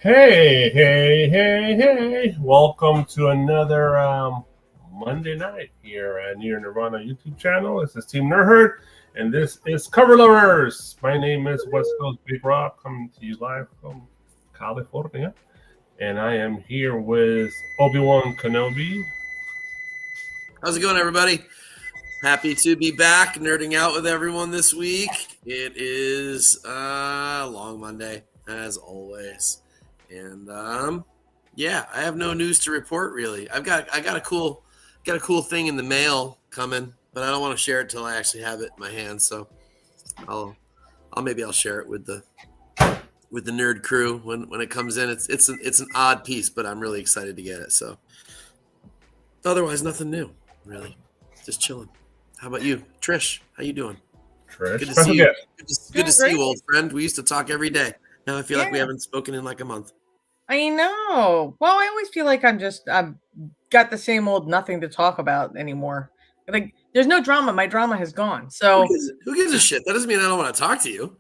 Hey. Welcome to another Monday night here at Near Nirvana YouTube channel. This is Team Nerdhurt, and this is Cover Lovers. My name is West Coast Big Rock, coming to you live from California. And I am here with Obi-Wan Kenobi. How's it going, everybody? Happy to be back nerding out with everyone this week. It is a long Monday, as always. And yeah, I have no news to report really. I got a cool thing in the mail coming, but I don't want to share it till I actually have it in my hands. So I'll share it with the nerd crew when it comes in. It's an odd piece, but I'm really excited to get it. So otherwise, nothing new, really. Just chilling. How about you, Trish? How you doing? Trish, good to see you. Good to see you, old friend. We used to talk every day. Now I feel like we haven't spoken in like a month. I know. Well, I always feel like I've got the same old nothing to talk about anymore. Like there's no drama. My drama has gone. So who gives a shit? That doesn't mean I don't want to talk to you.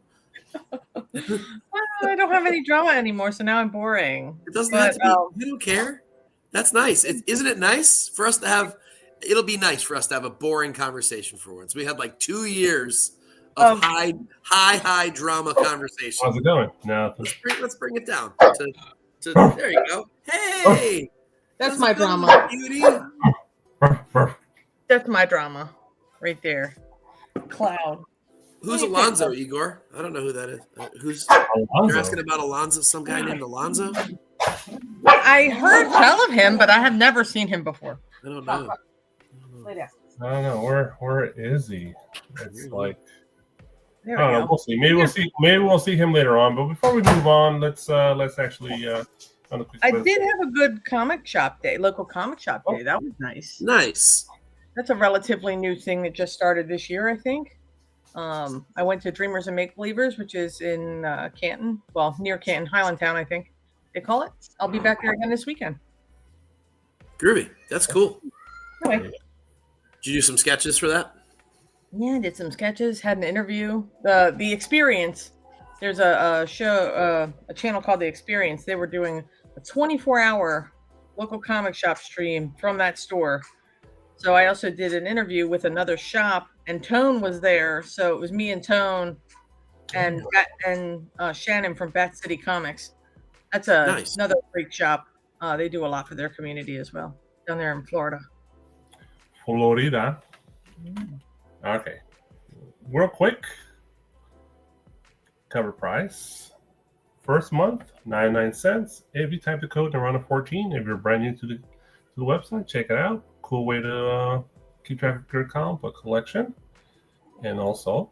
I don't have any drama anymore, so now I'm boring. It doesn't have to be. You don't care. That's nice. Isn't it nice for us to have? It'll be nice for us to have a boring conversation for once. We had like 2 years of high drama conversation. How's it going? No, let's bring it down. There you go. Hey, that's my drama. Beauty. That's my drama, right there. Cloud. Who's Alonzo, Igor? I don't know who that is. Who's Alonzo? You're asking about Alonzo? Some guy named Alonzo? I heard tell of him, but I have never seen him before. I don't know. I don't know. Where is he? It's like there I don't know. We'll see. Maybe we'll see him later on. But before we move on, let's actually on a quick I did have a good comic shop day, local comic shop day. That was nice. Nice. That's a relatively new thing that just started this year, I think. I went to Dreamers and Make Believers, which is in Canton, well, near Canton, Highlandtown, I think they call it. I'll be back there again this weekend. Groovy. That's cool. Anyway. Did you do some sketches for that? Yeah, I did some sketches, had an interview. The Experience, there's a show, a channel called The Experience. They were doing a 24-hour local comic shop stream from that store. So I also did an interview with another shop, and Tone was there. So it was me and Tone and Shannon from Bat City Comics. That's another great shop. They do a lot for their community as well down there in Florida. Florida. Okay. Real quick. Cover price. First month, 99 cents. If you type the code Nirvana14, if you're brand new to the website, check it out. Cool way to keep track of your comic book collection. And also,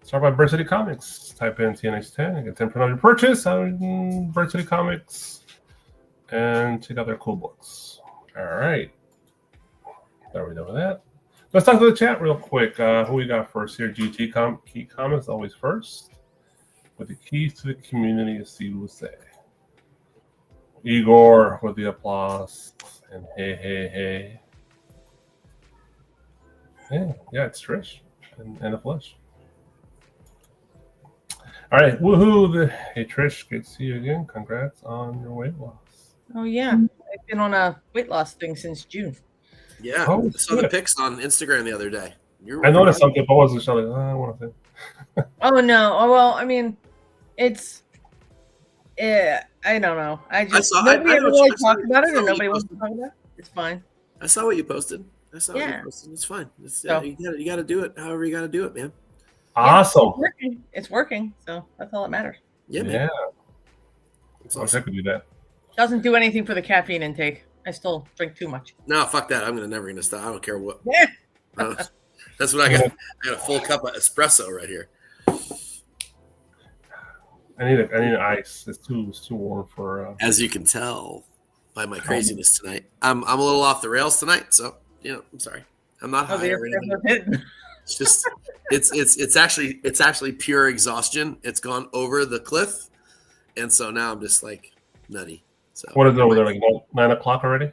start by Bird City Comics. Type in TNH10 and get 10% of your purchase on Bird City Comics. And check out their cool books. All right. There we go with that. Let's talk to the chat real quick. Who we got first here? GT Key Comments always first. With the keys to the community, as Steve would say. Igor with the applause. And hey. Yeah, it's Trish and the flesh. All right, woohoo! Hey Trish, good to see you again. Congrats on your weight loss. Oh yeah, I've been on a weight loss thing since June. Yeah, I saw the pics on Instagram the other day. I noticed something, but I wasn't sure. Like, I want to say. Oh no! Oh well, I mean, it's. I don't know. Nobody ever really talked about it, and nobody wants to talk about it. It's fine. I saw what you posted. What you posted. It's fine. You got to do it. However you got to do it, man. Awesome. It's working. So that's all that matters. Yeah. Man. Awesome. I could do that. Doesn't do anything for the caffeine intake. I still drink too much. No, fuck that. I'm never gonna stop. I don't care what. Yeah. That's what I got. I got a full cup of espresso right here. I need an ice. It's too warm for. As you can tell by my craziness tonight, I'm a little off the rails tonight. So I'm sorry. I'm not high or anything. It's just it's actually pure exhaustion. It's gone over the cliff, and so now I'm just like nutty. So what is it over there? Like 9 o'clock already?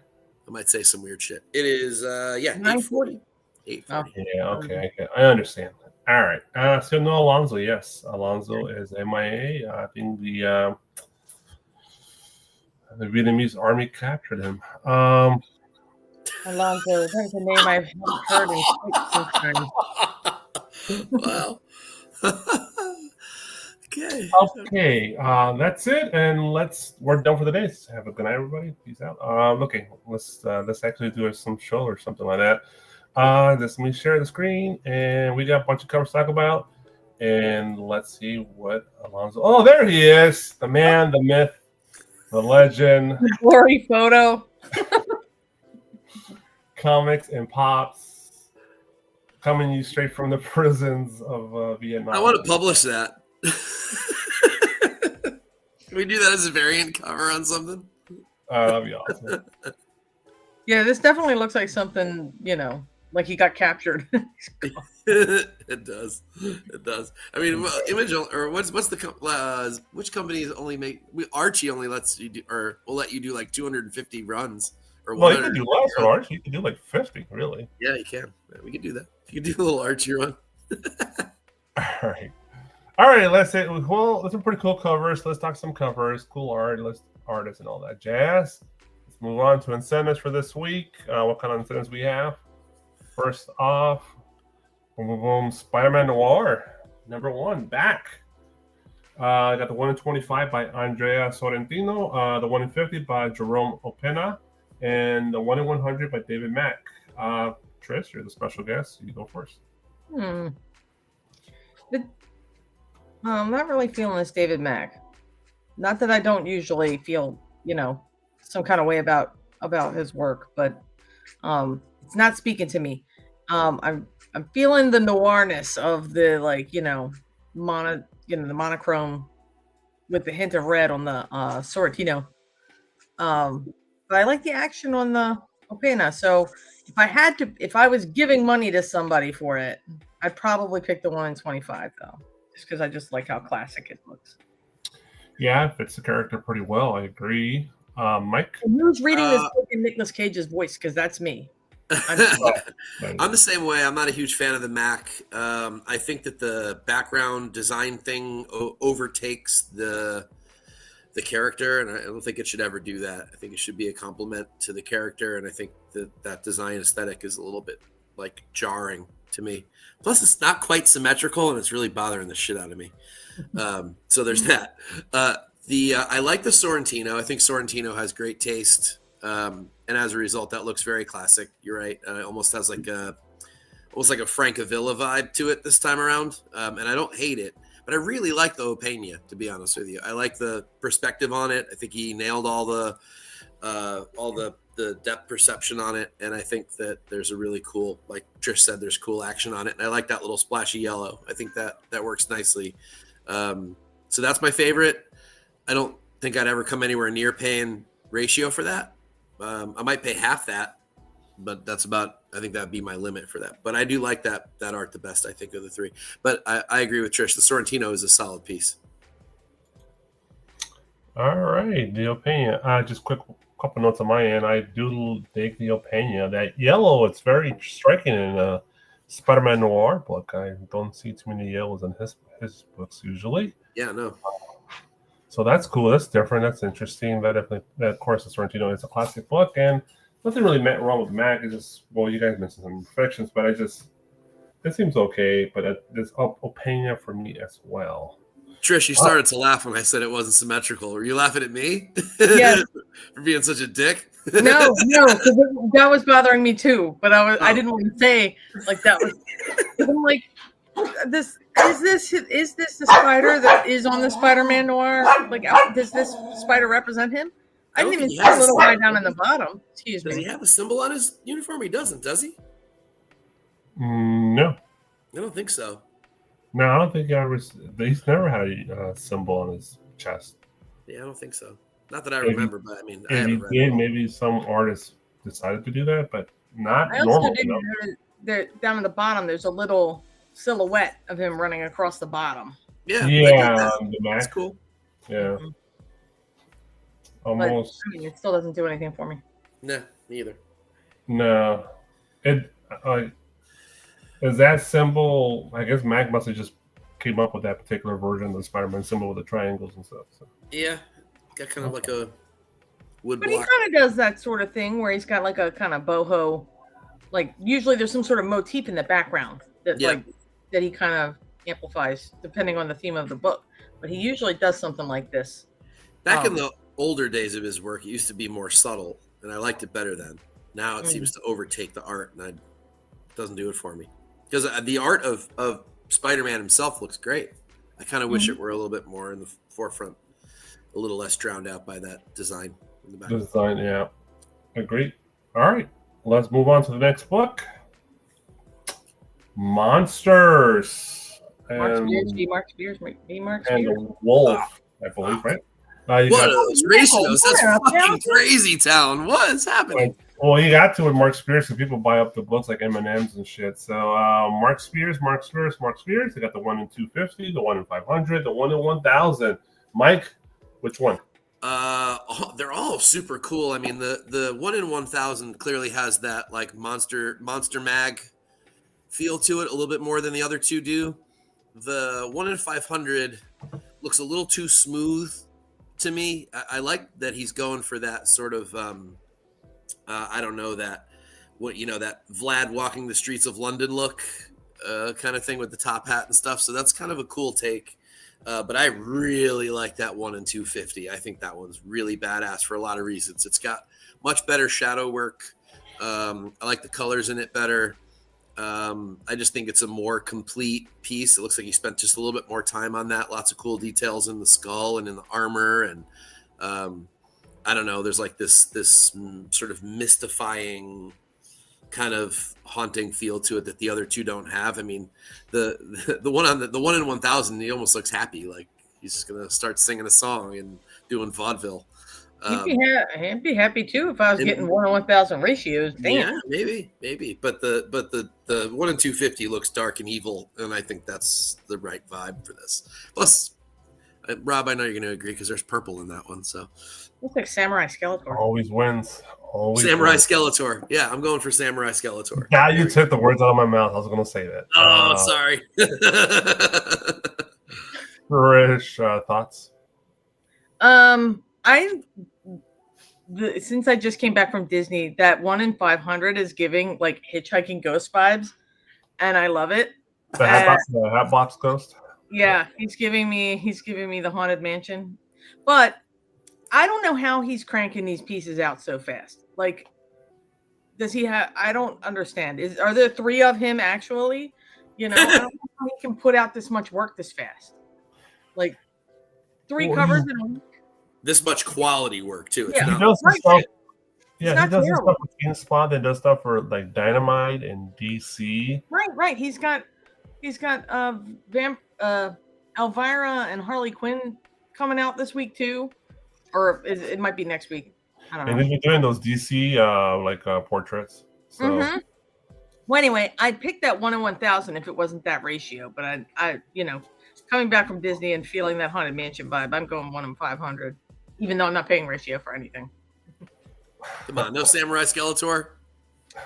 I might say some weird shit. It is 9:40. 8:40. Yeah, okay. I understand. All right. So no Alonzo. Yes, Alonzo is MIA. I think the The Vietnamese army captured him. Alonzo, that's a name I haven't heard in quite some time. Wow. Okay. Okay, that's it, and we're done for the day. Have a good night, everybody. Peace out. Okay, let's actually do some show or something like that. Just let me share the screen, and we got a bunch of covers to talk about, and let's see what Alonzo. Oh, there he is, the man, the myth, the legend. Glory photo. Comics and pops coming you straight from the prisons of Vietnam. I want to publish that. Can we do that as a variant cover on something? That'd be awesome. Yeah, this definitely looks like something, like he got captured. It does. It does. I mean, Image or what's the which companies only make? Archie only lets you do, or will let you do like 250 runs. Or well, you can do less for Archie. You can do like 50, really. Yeah, you can. Yeah, we can do that. You can do a little Archie run. All right. Let's say, well, there's some pretty cool covers. Let's talk some covers, cool art, artists, and all that jazz. Let's move on to incentives for this week. What kind of incentives we have? First off, boom, boom, boom, Spider-Man Noir, #1, back. I got the 1 in 25 by Andrea Sorrentino, the 1 in 50 by Jerome Opena, and the 1 in 100 by David Mack. Trish, you're the special guest. You go first. I'm not really feeling this David Mack. Not that I don't usually feel, some kind of way about his work, but it's not speaking to me. I'm feeling the noirness of the the monochrome with the hint of red on the Sorrentino. But I like the action on the Opena. So if I was giving money to somebody for it, I'd probably pick the 1 in 25 though, just because I just like how classic it looks. Yeah, it fits the character pretty well. I agree. Mike? And who's reading this book in Nicolas Cage's voice? Because that's me. I'm the same way. I'm not a huge fan of the Mac. I think that the background design thing overtakes the character, and I don't think it should ever do that. I think it should be a compliment to the character, and I think that design aesthetic is a little bit like jarring to me. Plus, it's not quite symmetrical, and it's really bothering the shit out of me. So there's that. I like the Sorrentino. I think Sorrentino has great taste. And as a result, that looks very classic. You're right. It almost has like a Francavilla vibe to it this time around. And I don't hate it, but I really like the Opena, to be honest with you. I like the perspective on it. I think he nailed all the depth perception on it. And I think that there's a really cool, like Trish said, there's cool action on it. And I like that little splashy yellow. I think that works nicely. So that's my favorite. I don't think I'd ever come anywhere near paying ratio for that. I might pay half that, but that's about, I think that'd be my limit for that. But I do like that art the best, I think, of the three. But I agree with Trish. The Sorrentino is a solid piece. All right, the Opena. Just quick couple notes on my end. I do dig the Opena. That yellow, it's very striking in a Spider-Man Noir book. I don't see too many yellows in his books usually. Yeah, no. So that's cool. That's different. That's interesting. That of course, the Sorrentino is a classic book, and nothing really wrong with Mac. It's just, well, you guys mentioned some imperfections, but it seems okay. But there's Opena for me as well. Trish, you started to laugh when I said it wasn't symmetrical. Were you laughing at me? Yes. For being such a dick? No, that was bothering me too. But I didn't want to say like that was. I'm like, this is this the spider that is on the Spider-Man Noir? Like, does this spider represent him? I didn't even see a little guy down in the bottom. Excuse me. Does he have a symbol on his uniform? He doesn't, does he? No. I don't think so. No, I don't think he's never had a symbol on his chest. Yeah, I don't think so. Not that I remember, but I mean, I maybe haven't read it. Maybe some artists decided to do that, but not I also normal. didn't know that down at the bottom there's a little silhouette of him running across the bottom. Yeah, the Mac. That's cool. Yeah. Mhm. Almost. But, it still doesn't do anything for me. Nah, me either. No. It is that symbol. I guess Mac must have just came up with that particular version of the Spider-Man symbol with the triangles and stuff. So. Yeah, got kind of like a wood But he block. kind of does that sort of thing where he's got like a kind of boho, like usually there's some sort of motif in the background that Yeah. that he kind of amplifies depending on the theme of the book. But he usually does something like this. Back in the older days of his work, it used to be more subtle, and I liked it better then. Now it seems to overtake the art, and it doesn't do it for me. Because the art of Spider-Man himself looks great. I kind of wish it were a little bit more in the forefront, a little less drowned out by that design in the back. Design, yeah. Agreed. All right. Let's move on to the next book. Monsters. Mark And, Spears, B. Mark Spears, B. Mark and Spears. the Wolf, I believe, right? You What got, are those ratios? That's Yeah, fucking crazy town. What is happening? well, you got to with Mark Spears, so people buy up the books like M&Ms and shit. So Mark Spears. They got the 1 in 250, the 1 in 500, the 1 in 1000. Mike, which one? They're all super cool. I mean, the 1 in 1000 clearly has that like monster mag feel to it a little bit more than the other two do. The 1 in 500 looks a little too smooth to me. I like that he's going for that sort of I don't know, that Vlad walking the streets of London look kind of thing with the top hat and stuff. So that's kind of a cool take. But I really like that 1 in 250. I think that one's really badass for a lot of reasons. It's got much better shadow work. I like the colors in it better. I just think it's a more complete piece. It looks like he spent just a little bit more time on that. Lots of cool details in the skull and in the armor. And I don't know, there's like this sort of mystifying kind of haunting feel to it that the other two don't have. I mean, the one on the 1 in 1000, he almost looks happy, like he's just gonna start singing a song and doing vaudeville. I'd be happy too if I was getting 1 in 1000 ratios. Damn. Yeah, maybe. But the 1 in 250 looks dark and evil, and I think that's the right vibe for this. Plus, Rob, I know you're going to agree because there's purple in that one. So Looks like Samurai Skeletor. Always wins. Samurai wins. Skeletor. Yeah, I'm going for Samurai Skeletor. Yeah, you took the words out of my mouth. I was going to say that. Oh, sorry. Rish, thoughts? Since I just came back from Disney, that 1 in 500 is giving like Hitchhiking Ghost vibes, and I love it. The Hatbox Ghost? Yeah, he's giving me the Haunted Mansion, but I don't know how he's cranking these pieces out so fast. Like, does he have? I don't understand. Are there 3 of him actually? I don't know how he can put out this much work this fast. Like 3 covers in a week. This much quality work too. It's Yeah. He not, does some stuff. Yeah, not he does some terrible. stuff with GameSpot that does stuff for like Dynamite and DC. Right. He's got Elvira and Harley Quinn coming out this week too, or it might be next week. I don't know. And he's been doing those DC portraits. So Well, anyway, I'd pick that 1 in 1000 if it wasn't that ratio, but I coming back from Disney and feeling that Haunted Mansion vibe, I'm going 1 in 500, even though I'm not paying ratio for anything. come on, no Samurai Skeletor.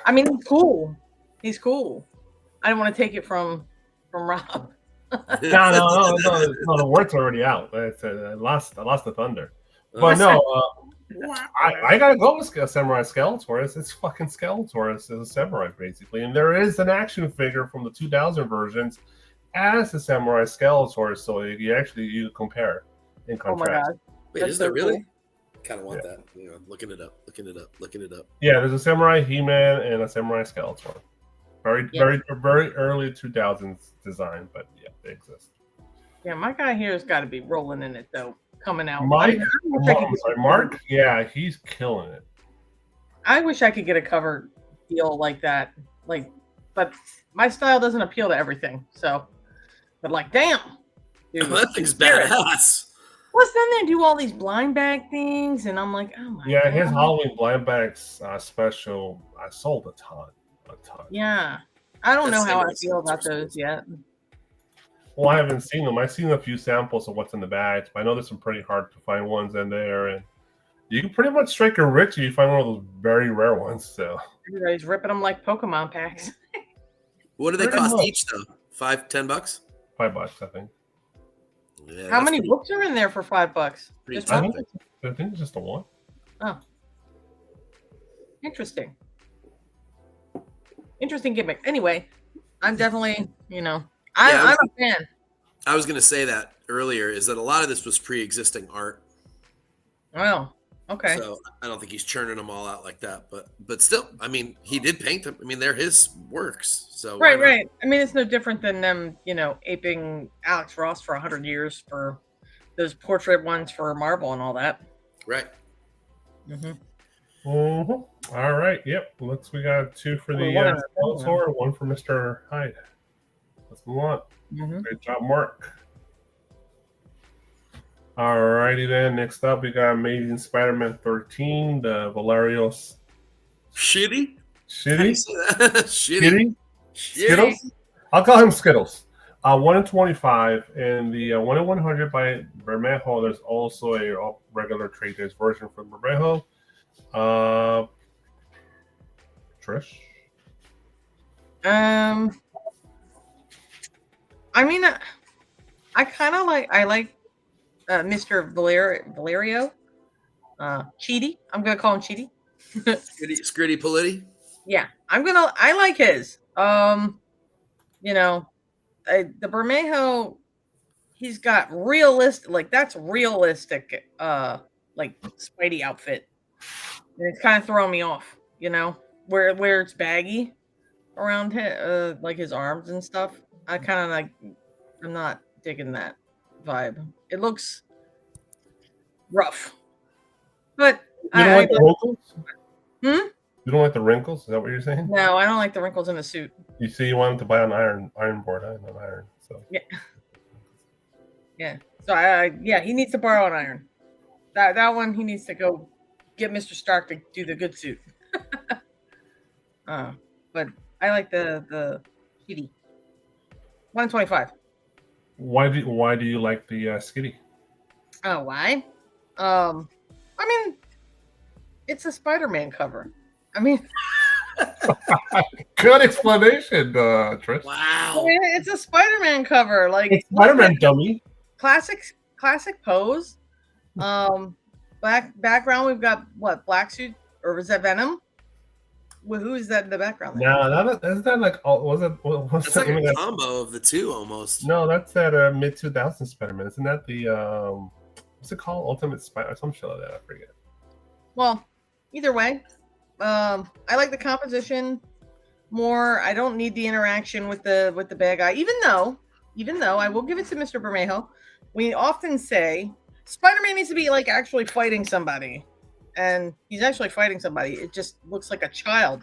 I mean, he's cool. I don't want to take it from Rob. no, the word's already out. I lost the thunder. But no, I gotta go with Samurai Skeletor. It's fucking Skeletor. It's a samurai basically, and there is an action figure from the 2000 versions as the Samurai Skeletor, so you compare and Oh my contrast. god. Wait, That's is there so really? cool. Kind of want that. Hang on, looking it up. Yeah, there's a Samurai He-Man and a Samurai Skeletor. Very early 2000s design, but yeah, they exist. Yeah, my guy here has got to be rolling in it though, coming out. Mark, yeah, he's killing it. I wish I could get a cover deal like that. But my style doesn't appeal to everything. So, but damn. Dude, That thing's badass. Plus, then they do all these blind bag things, and I'm like, oh my god. Yeah, his Halloween blind bags special, I sold a ton. Yeah. I don't know That's how I Samurai feel about Skeletor's those yet. Well, I haven't seen them. I've seen a few samples of what's in the bags, but I know there's some pretty hard to find ones in there, and you can pretty much strike a rich if you find one of those very rare ones. So Everybody's ripping them like Pokemon packs. What do they Pretty cost much. each though? $5-10? $5, I think. Yeah, How that's many pretty- books are in there for $5? pretty Just I one? think, I think it's just the one. Oh, Interesting. Interesting gimmick. Anyway, I'm definitely, I'm a fan. I was going to say that earlier, is that a lot of this was pre-existing art. Wow. Okay. So I don't think he's churning them all out like that, but still, I mean, he did paint them. I mean, they're his works. So right. I mean, it's no different than them, aping Alex Ross for 100 years for those portrait ones for Marvel and all that. Right. All right. Yep. Looks we got 2 for the Skeletor, 1 for Mr. Hyde. Let's move on. Great job, Mark. Alrighty then. Next up, we got Amazing Spider-Man 13, the Valerio. Shitty. Shitty. Skittles. I'll call him Skittles. 1 in 25, and the 1 in 100 by Bermejo. There's also a regular trade days version from Bermejo. Trish. I mean, I kind of like Mr. Valerio. Cheaty. I'm gonna call him Cheaty. Scritty Politti. Yeah, I like his. The Bermejo, he's got realistic, that's realistic, like Spidey outfit, and it's kind of throwing me off. Where it's baggy around like his arms and stuff. I kind of I'm not digging that vibe. It looks rough, but you don't like the wrinkles? You don't like the wrinkles? Is that what you're saying? No, I don't like the wrinkles in the suit. You see, you want him to buy an iron board, not iron. So yeah. So he needs to borrow an iron. That one he needs to go get Mr. Stark to do the good suit. But I like the Skitty. 125. Why do you like the Skitty? Oh, why? I mean, it's a Spider-Man cover. I mean, good explanation, Trish. Wow. I mean, it's a Spider-Man cover, like it's Spider-Man dummy. Classic pose. Background. We've got what, black suit, or was that Venom? Well, who is that in the background? No, that's not like. It's like a combo of the two almost. No, that's that mid 2000s Spider-Man. Isn't that the what's it called? Ultimate Spider, some shit like that. I forget. Well, either way, I like the composition more. I don't need the interaction with the bad guy, even though I will give it to Mr. Bermejo. We often say Spider-Man needs to be like actually fighting somebody. And he's actually fighting somebody. It just looks like a child,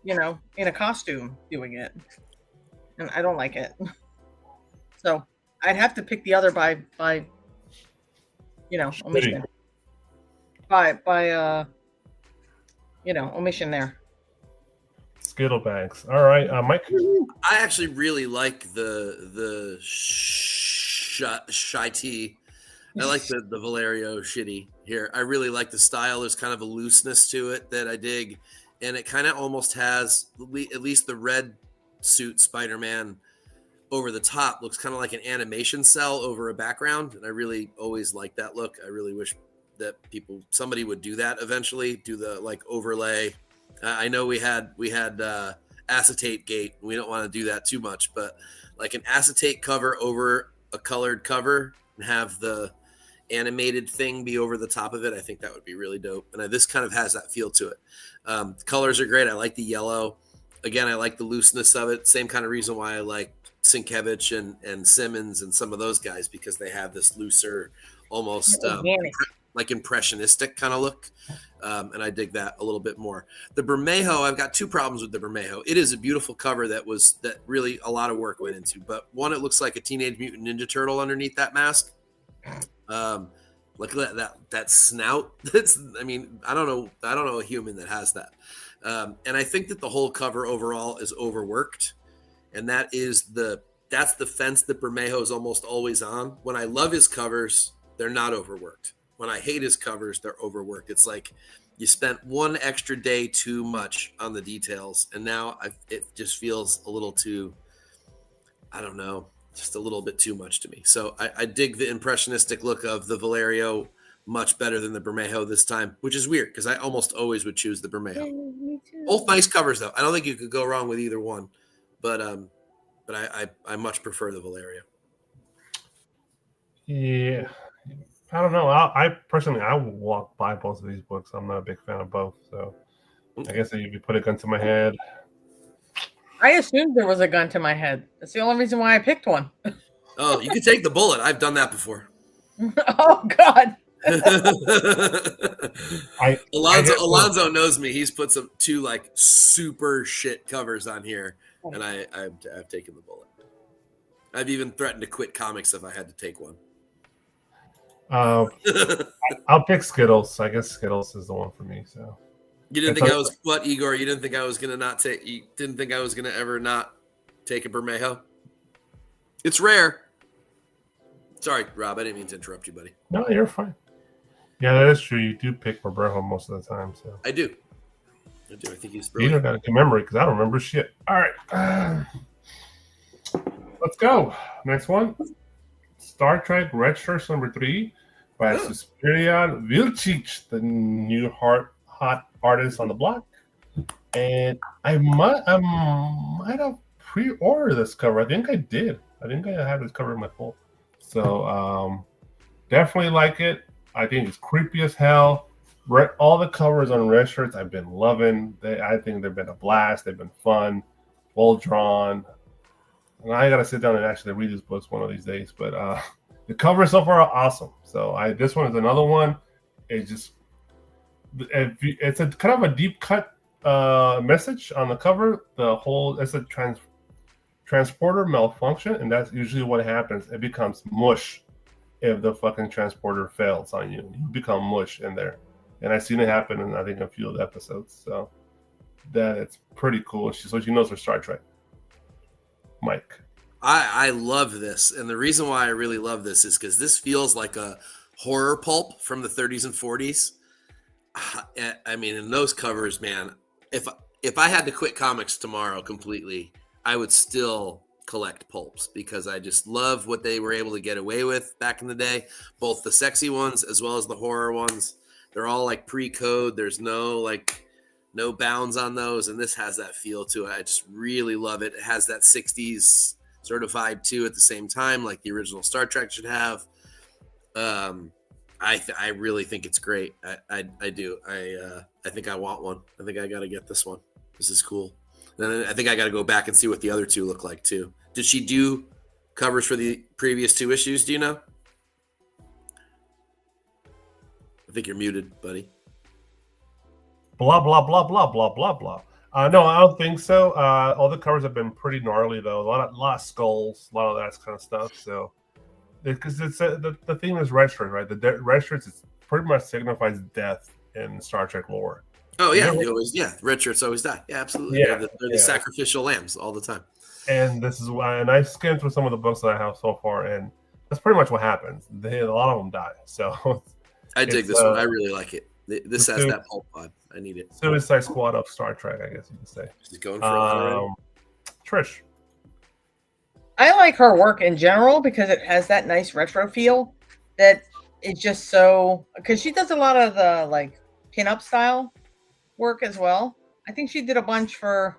in a costume doing it. And I don't like it. So I'd have to pick the other by omission. By omission there. Skittle bags. All right, Mike. I actually really like the shy tea. I like the Valerio Shitty here. I really like the style. There's kind of a looseness to it that I dig. And it kind of almost has, at least the red suit Spider-Man over the top, looks kind of like an animation cell over a background. And I really always like that look. I really wish that somebody would do that eventually, do the like overlay. I know we had acetate gate. We don't want to do that too much, but like an acetate cover over a colored cover and have the animated thing be over the top of it, I think that would be really dope. And this kind of has that feel to it. The colors are great. I like the yellow. Again, I like the looseness of it. Same kind of reason why I like Sienkiewicz and Simmons and some of those guys, because they have this looser, almost like impressionistic kind of look. And I dig that a little bit more. The Bermejo, I've got two problems with the Bermejo. It is a beautiful cover that really a lot of work went into. But one, it looks like a Teenage Mutant Ninja Turtle underneath that mask. Look at that snout. I don't know a human that has that. And I think that the whole cover overall is overworked, and that's the fence that Bermejo is almost always on. When I love his covers, they're not overworked. When I hate his covers, they're overworked. It's like you spent one extra day too much on the details, and now it just feels a little too, I don't know, just a little bit too much to me. So I dig the impressionistic look of the Valerio much better than the Bermejo this time, which is weird because I almost always would choose the Yeah, Bermejo. me too. Both nice covers though. I don't think you could go wrong with either one, but I much prefer the Valeria. Yeah. I don't know. I personally, I will walk by both of these books. I'm not a big fan of both. So I guess if you put a gun to my head. I assumed there was a gun to my head. That's the only reason why I picked one. Oh, you could take the bullet. I've done that before. Oh God. Alonzo knows me. He's put two like super shit covers on here, and I've taken the bullet. I've even threatened to quit comics if I had to take one. I'll pick Skittles. I guess Skittles is the one for me. So you didn't think I was what, Igor? You didn't think I was gonna not take? You didn't think I was gonna ever not take a Bermejo? It's rare. Sorry, Rob. I didn't mean to interrupt you, buddy. No, you're fine. Yeah, that is true. You do pick Bermejo most of the time. So I do. I think he's you brilliant. don't got a good memory because I don't remember shit. All right, let's go. Next one. Star Trek Red Shirts #3 by Suspiria Vilcic, the new hot artist on the block. And I might have pre-ordered this cover. I think I did. I think I had this cover in my phone. So definitely like it. I think it's creepy as hell. All the covers on Red Shirts I've been loving. I think they've been a blast. They've been fun, well drawn. And I gotta sit down and actually read these books one of these days. But the covers so far are awesome. So this one is another one. It's a kind of a deep cut message on the cover. It's a transporter malfunction, and that's usually what happens. It becomes mush if the fucking transporter fails on you. You become mush in there. And I've seen it happen in, I think, a few of the episodes. So that it's pretty cool. So she knows her Star Trek. Mike. I love this. And the reason why I really love this is because this feels like a horror pulp from the 30s and 40s. I mean, in those covers, man, if I had to quit comics tomorrow completely, I would still collect pulps because I just love what they were able to get away with back in the day. Both the sexy ones as well as the horror ones. They're all like pre-code. There's no bounds on those. And this has that feel to it. I just really love it. It has that 60s sort of vibe too at the same time, like the original Star Trek should have. I really think it's great. I do. I think I want one. I think I got to get this one. This is cool. And I think I got to go back and see what the other two look like too. Did she do covers for the previous 2 issues? Do you know? I think you're muted, buddy. Blah, blah, blah, blah, blah, blah, blah. No, I don't think so. All the covers have been pretty gnarly, though. A lot of skulls, a lot of that kind of stuff. So, because the theme is red shirts, right? The red shirts is pretty much signifies death in Star Trek lore. Oh yeah, red shirts always die. Yeah, absolutely. Yeah, they're the sacrificial lambs all the time. And this is why. And I skimmed through some of the books that I have so far, and that's pretty much what happens. A lot of them die. So I dig this one. I really like it. This has that pulp vibe. I need it. Suicide Squad of Star Trek, I guess you can say. She's going for a Trish. I like her work in general because it has that nice retro feel that it's just so, because she does a lot of the like pin-up style work as well. I think she did a bunch for,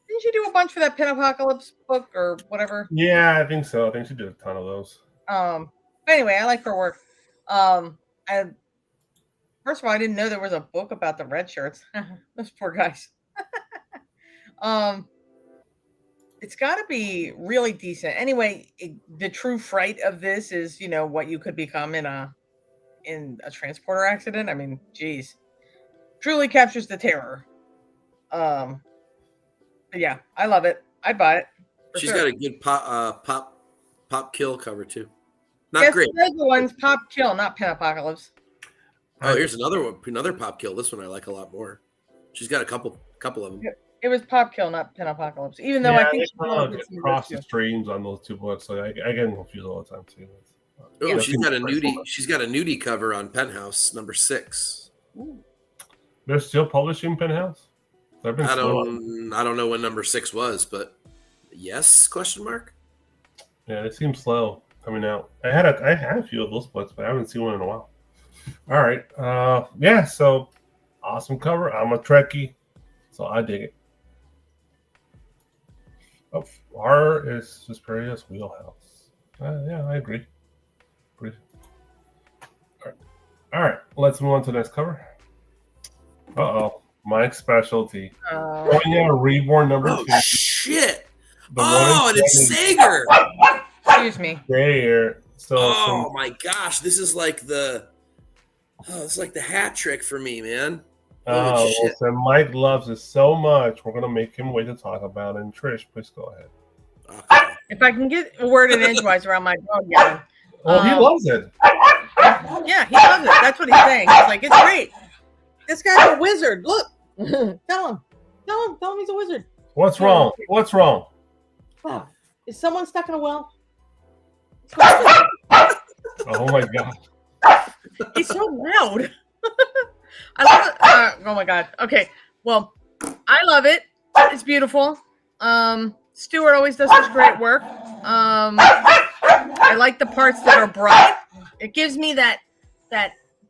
didn't she do a bunch for that Pin-Apocalypse book or whatever? Yeah, I think so. I think she did a ton of those. Anyway, I like her work. First of all, I didn't know there was a book about the red shirts. Those poor guys. It's got to be really decent. Anyway, the true fright of this is, what you could become in a transporter accident. I mean, geez, truly captures the terror. But yeah, I love it. I'd buy it. She's got a good pop kill cover too. Not great. The other one's Pop Kill, not Pin-Apocalypse. Oh, here's another pop kill. This one I like a lot more. She's got a couple of them. It was Pop Kill, not Pin-Apocalypse. Even though I think she cross the streams on those 2 books, so I get confused all the time too. Oh, she's got a nudie. She's got a nudie cover on Penthouse #6. Ooh. They're still publishing Penthouse. I don't know when #6 was, but yes? ? Yeah, it seems slow coming out. I had a few of those books, but I haven't seen one in a while. All right. Yeah. So awesome cover. I'm a Trekkie, so I dig it. Oh, horror is Suspiria's wheelhouse. Yeah, I agree. Pretty. All right. Let's move on to the next cover. Uh-oh. Mike's specialty. Oh, yeah, Reborn number Oh 2. shit! The Oh, and it's Sager. Excuse me. There. So, Oh my gosh, this is like the hat trick for me, man. Holy shit. So Mike loves it so much. We're gonna make him wait to talk about it. And Trish, please go ahead. Okay. If I can get a word in edgewise around my dog yelling. Oh, he loves it. Yeah, he loves it. That's what he's saying. He's like, it's great. This guy's a wizard. Look. Tell him he's a wizard. What's wrong? What's wrong? Wow. Is someone stuck in a well? Oh my god. He's so loud. I love it. Oh my god. Okay. Well, I love it. It's beautiful. Stuart always does such great work. I like the parts that are bright. It gives me that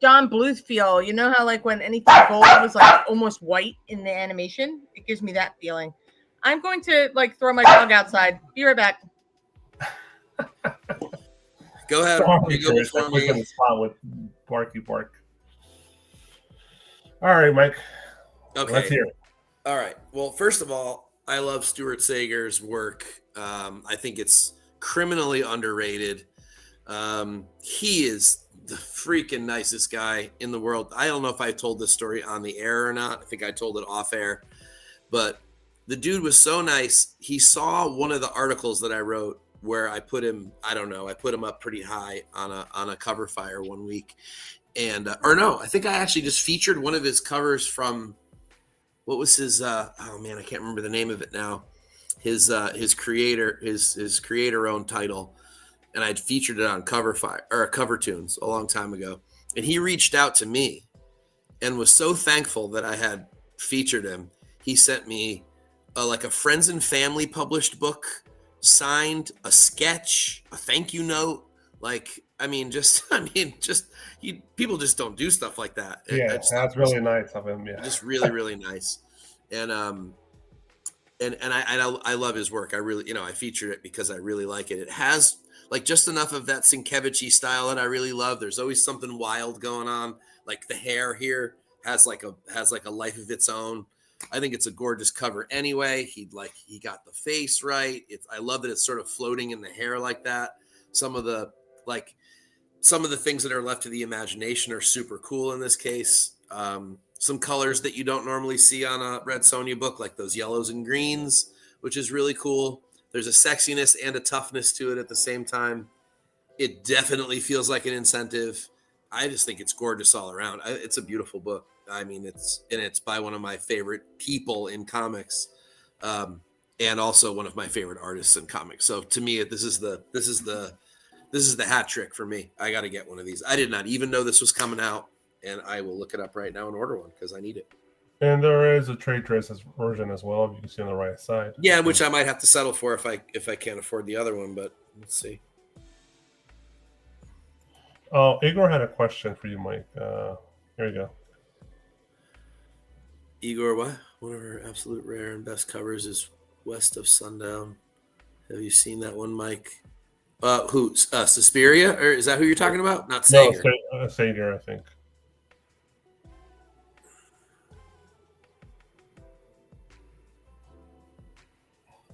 Don Bluth feel. You know how like when anything gold was like almost white in the animation? It gives me that feeling. I'm going to like throw my dog outside. Be right back. Go ahead. Sorry, You go Chris. before I clicked on me. the spot with Barky Bark. All right, Mike. Okay. Let's hear it. All right. Well, first of all, I love Stuart Sager's work. I think it's criminally underrated. He is the freaking nicest guy in the world. I don't know if I told this story on the air or not. I think I told it off air. But the dude was so nice. He saw one of the articles that I wrote where I put him, I don't know, I put him up pretty high on a cover fire one week. And, or no, I think I actually just featured one of his covers from, what was his, oh man, I can't remember the name of it now. His creator owned title. And I'd featured it on Cover Tunes a long time ago. And he reached out to me and was so thankful that I had featured him. He sent me like a friends and family published book, signed, a sketch, a thank you note. People just don't do stuff like that. Yeah, that's really nice of him. Yeah, just really, really nice. And I love his work. I really, I featured it because I really like it. It has like just enough of that Sienkiewicz-y style that I really love. There's always something wild going on. Like the hair here has like a life of its own. I think it's a gorgeous cover anyway. He got the face right. I love that it's sort of floating in the hair like that. Some of the things that are left to the imagination are super cool in this case. Some colors that you don't normally see on a Red Sonja book, like those yellows and greens, which is really cool. There's a sexiness and a toughness to it at the same time. It definitely feels like an incentive. I just think it's gorgeous all around. It's a beautiful book. I mean, it's by one of my favorite people in comics, and also one of my favorite artists in comics. So to me, this is the hat trick for me. I got to get one of these. I did not even know this was coming out, and I will look it up right now and order one because I need it. And there is a trade dress version as well. If you can see on the right side. Yeah, which I might have to settle for if I can't afford the other one. But let's see. Oh, Igor had a question for you, Mike. Here you go. Igor, what? One of her absolute rare and best covers is West of Sundown. Have you seen that one, Mike? Who? Suspiria? Or is that who you're talking about? Not Sager. No, Sager, I think.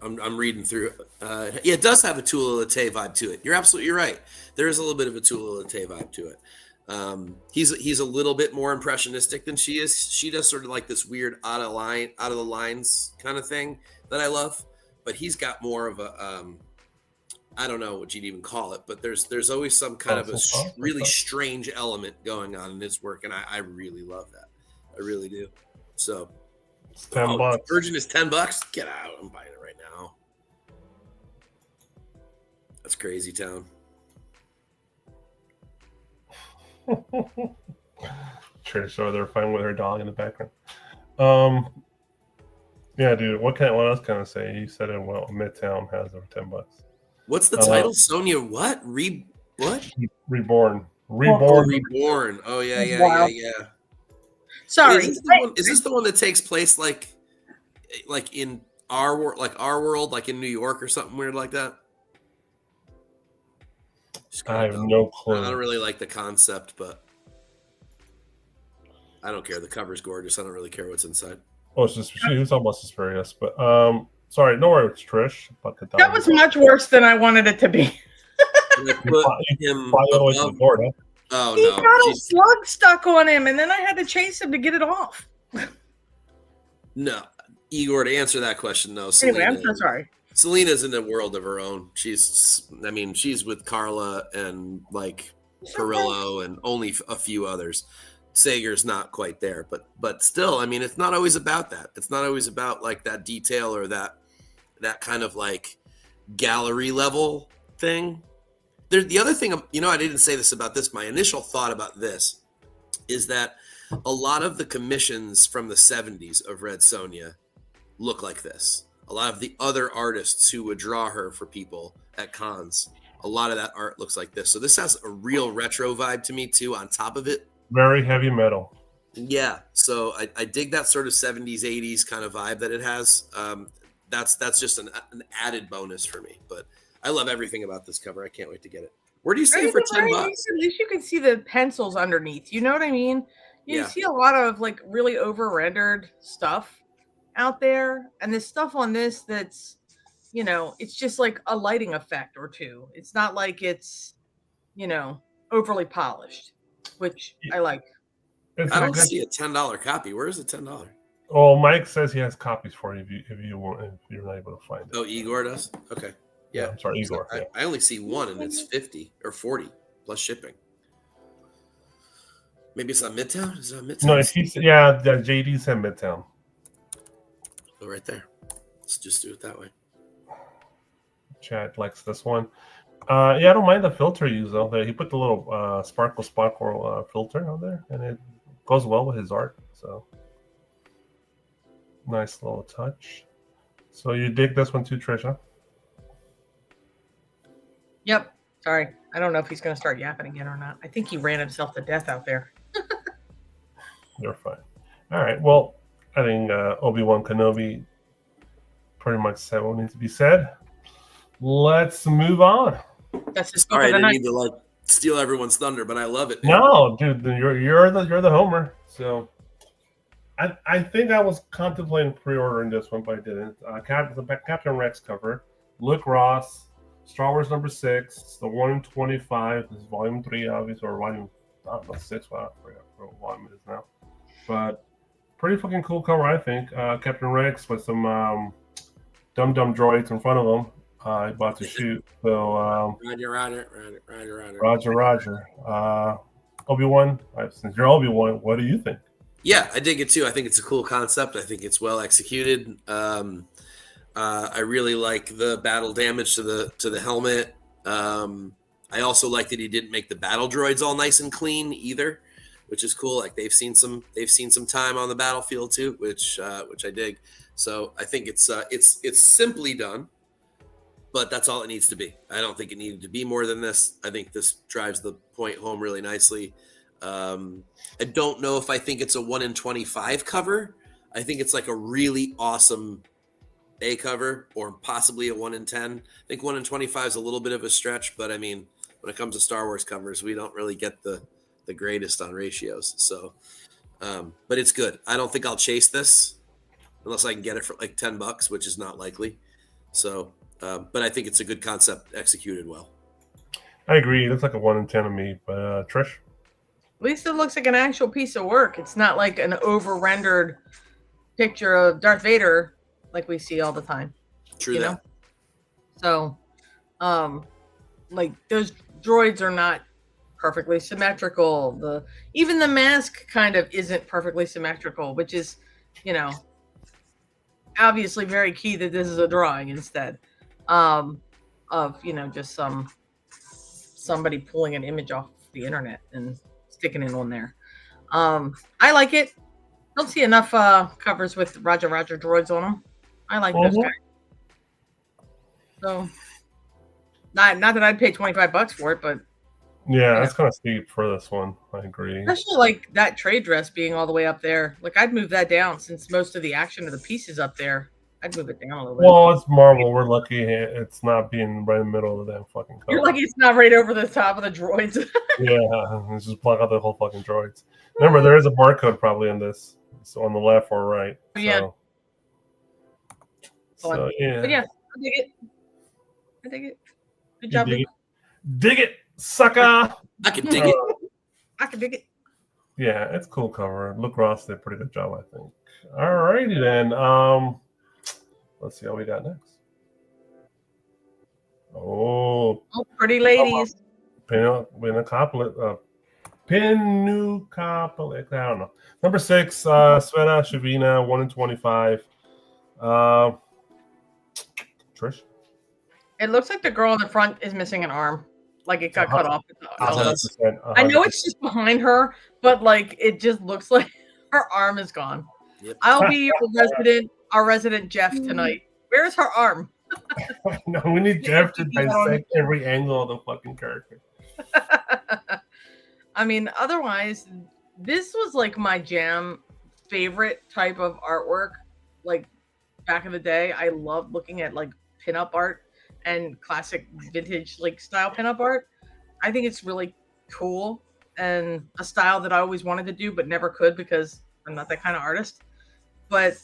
I'm reading through. It does have a Tula Lite vibe to it. You're absolutely right. There is a little bit of a Tula Lite vibe to it. He's a little bit more impressionistic than she is. She does sort of like this weird out of the lines kind of thing that I love. But he's got more of a I don't know what you'd even call it, but there's always some kind of a really strange element going on in his work, and I really love that. I really do. So it's $10. Virgin is $10. Get out! I'm buying it right now. That's crazy town. Trish over there fighting with her dog in the background. Yeah, dude. What else can I say? You said it well. Midtown has over $10. What's the title? Sonja what? What? Reborn. Reborn. Reborn. Oh yeah. Wow. Sorry. Is this the one that takes place like in our world, like in New York or something weird like that? I have no clue. I don't really like the concept, but I don't care. The cover's gorgeous. I don't really care what's inside. Oh, it's just she was almost Suspirious, but sorry, no worries, Trish. About the That was much worse than I wanted it to be. Him Florida. Oh he no! got a slug stuck on him, and then I had to chase him to get it off. No, Igor. To answer that question, no. Anyway, I'm so sorry. Selena's in a world of her own. She's with Carla and like Carrillo and only a few others. Sager's not quite there, but still, I mean, it's not always about that. It's not always about like that detail or that kind of like gallery level thing. The other thing, I didn't say this about this. My initial thought about this is that a lot of the commissions from the 70s of Red Sonja look like this. A lot of the other artists who would draw her for people at cons, a lot of that art looks like this. So this has a real retro vibe to me too, on top of it. Very heavy metal. Yeah. So I dig that sort of 70s, 80s kind of vibe that it has. That's just an added bonus for me. But I love everything about this cover. I can't wait to get it. Where do you see it for $10? At least you can see the pencils underneath. You know what I mean? You see a lot of like really over-rendered stuff out there, and this stuff on this that's, it's just like a lighting effect or two. It's not like it's, overly polished, which I like. I don't see a $10 copy. Where is the $10? Oh, Mike says he has copies for you if you're not able to find it. Oh, Igor does? Okay. Yeah, I'm sorry, Igor. So I only see one, and it's 50 or 40 plus shipping. Maybe it's on Midtown. Is it on Midtown? No, JD's in Midtown. Go right there. Let's just do it that way. Chad likes this one. I don't mind the filter use though. He put the little sparkle filter on there, and it goes well with his art. So nice little touch. So you dig this one too, Trisha? Yep. Sorry. I don't know if he's going to start yapping again or not. I think he ran himself to death out there. You're fine. All right. Well, I think Obi-Wan Kenobi pretty much said what needs to be said. Let's move on. That's just all right. I need to steal everyone's thunder, but I love it. No, dude, you're the homer. So I think I was contemplating pre-ordering this one, but I didn't. Captain Rex cover, Luke Ross. Star Wars number 6, the 1 in 25. This is volume 3, obviously, or volume 6. Wow, I forgot what volume it is now. But pretty fucking cool cover, I think. Captain Rex with some dumb droids in front of him. About to shoot. So Roger. Obi-Wan. Since you're Obi-Wan, what do you think? Yeah, I dig it too. I think it's a cool concept. I think it's well executed. I really like the battle damage to the helmet. I also like that he didn't make the battle droids all nice and clean either, which is cool. Like they've seen some time on the battlefield too, which I dig. So I think it's simply done, but that's all it needs to be. I don't think it needed to be more than this. I think this drives the point home really nicely. I don't know if I think it's a 1 in 25 cover. I think it's like a really awesome A cover, or possibly a 1 in 10. I think 1 in 25 is a little bit of a stretch, but I mean, when it comes to Star Wars covers, we don't really get the greatest on ratios. So, but it's good. I don't think I'll chase this unless I can get it for like $10, which is not likely. So, but I think it's a good concept executed well. I agree. It looks like a 1 in 10 to me, but Trish? At least it looks like an actual piece of work. It's not like an over-rendered picture of Darth Vader like we see all the time. True you that. know? So, like those droids are not perfectly symmetrical. Even the mask kind of isn't perfectly symmetrical, which is, obviously very key that this is a drawing instead of, just somebody pulling an image off the internet and sticking it on there. I like it. Don't see enough covers with Roger droids on them. I like those guys. So, not that I'd pay $25 for it, but Yeah, that's kind of steep for this one. I agree. Especially like that trade dress being all the way up there. Like I'd move that down since most of the action of the piece is up there. I'd move it down a little bit. Well, it's Marvel. We're lucky it's not being right in the middle of the damn fucking cover. You're lucky it's not right over the top of the droids. Yeah, it's just block out the whole fucking droids. Remember, there is a barcode probably in this. So on the left or right. Yeah. So yeah. But yeah, I dig it. I dig it. Good job, Luke. Dig it, sucker. I can dig it. I can dig it. Yeah, it's a cool cover. Luke Ross did a pretty good job, I think. All righty then. Let's see how we got next. Oh, pretty ladies. Pinucoplet. I don't know. Number 6, Sveta Shavina, 1-in-25. Trish? It looks like the girl in the front is missing an arm. Like it got cut off. 100%. I know it's just behind her, but like it just looks like her arm is gone. Yep. I'll be our resident Jeff tonight. Where's her arm? No, we need Jeff to dissect every angle of the fucking character. I mean, otherwise, this was like my jam favorite type of artwork. Like back in the day, I loved looking at like pinup art and classic vintage like style pinup art. I think it's really cool and a style that I always wanted to do but never could because I'm not that kind of artist. But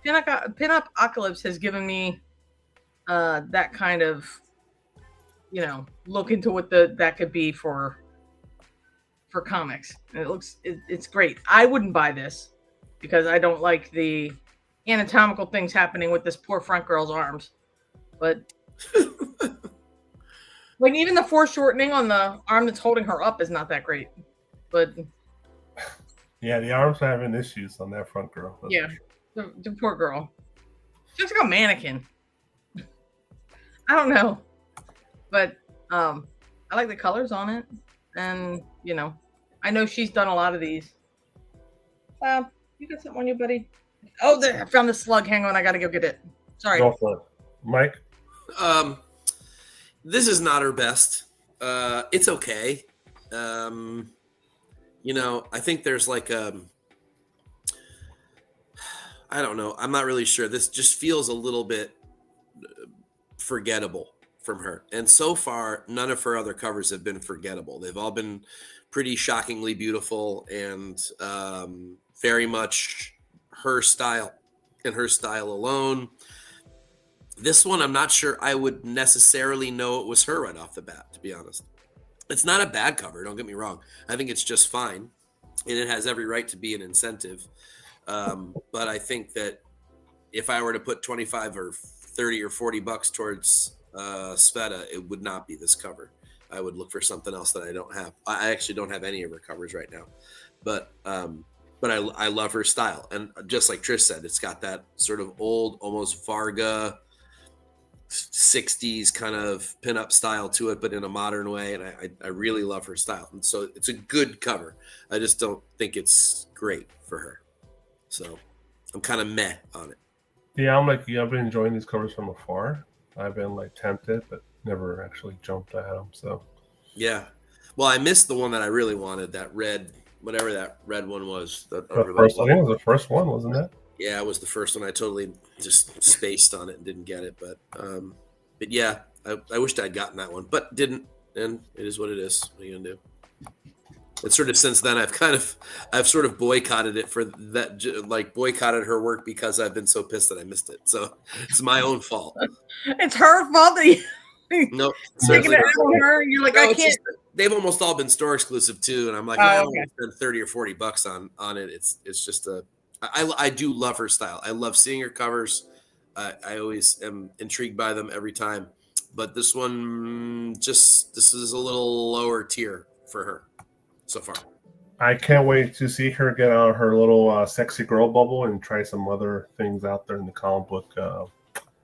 Pinup Apocalypse has given me that kind of, look into what that could be for comics. And it's great. I wouldn't buy this because I don't like the anatomical things happening with this poor front girl's arms. But like even the foreshortening on the arm that's holding her up is not that great. But yeah, the arms are having issues on that front girl. Yeah, the poor girl. She looks like a mannequin. I don't know, but I like the colors on it, and I know she's done a lot of these. You got something on you, buddy? Oh, there! I found the slug. Hang on, I gotta go get it. Sorry. Go for it, Mike. This is not her best. It's okay. I think there's like I don't know. I'm not really sure. This just feels a little bit forgettable from her. And so far, none of her other covers have been forgettable. They've all been pretty shockingly beautiful and very much her style and her style alone. This one, I'm not sure I would necessarily know it was her right off the bat, to be honest. It's not a bad cover, don't get me wrong. I think it's just fine, and it has every right to be an incentive. But I think that if I were to put 25 or 30 or 40 bucks towards Sveta, it would not be this cover. I would look for something else that I don't have. I actually don't have any of her covers right now. But I love her style. And just like Trish said, it's got that sort of old, almost Varga 60s kind of pinup style to it, but in a modern way. And I really love her style. And so it's a good cover. I just don't think it's great for her. So I'm kind of meh on it. Yeah, I'm like you. I've been enjoying these covers from afar. I've been like tempted, but never actually jumped at them. So yeah. Well, I missed the one that I really wanted, that red, whatever that red one was. I think it was the first one, wasn't it? Yeah, it was the first one. I totally just spaced on it and didn't get it. But yeah, I wished I'd gotten that one, but didn't. And it is what it is. What are you gonna do? It's sort of since then I've sort of boycotted it for that, like boycotted her work because I've been so pissed that I missed it. So it's my own fault. It's her fault that no, taking it out on her. You're like, no, I can't. They've almost all been store exclusive too, and I'm like, I don't want to spend 30 or 40 bucks on it. It's just I do love her style. I love seeing her covers. I always am intrigued by them every time. But this one, this is a little lower tier for her so far. I can't wait to see her get out of her little sexy girl bubble and try some other things out there in the comic book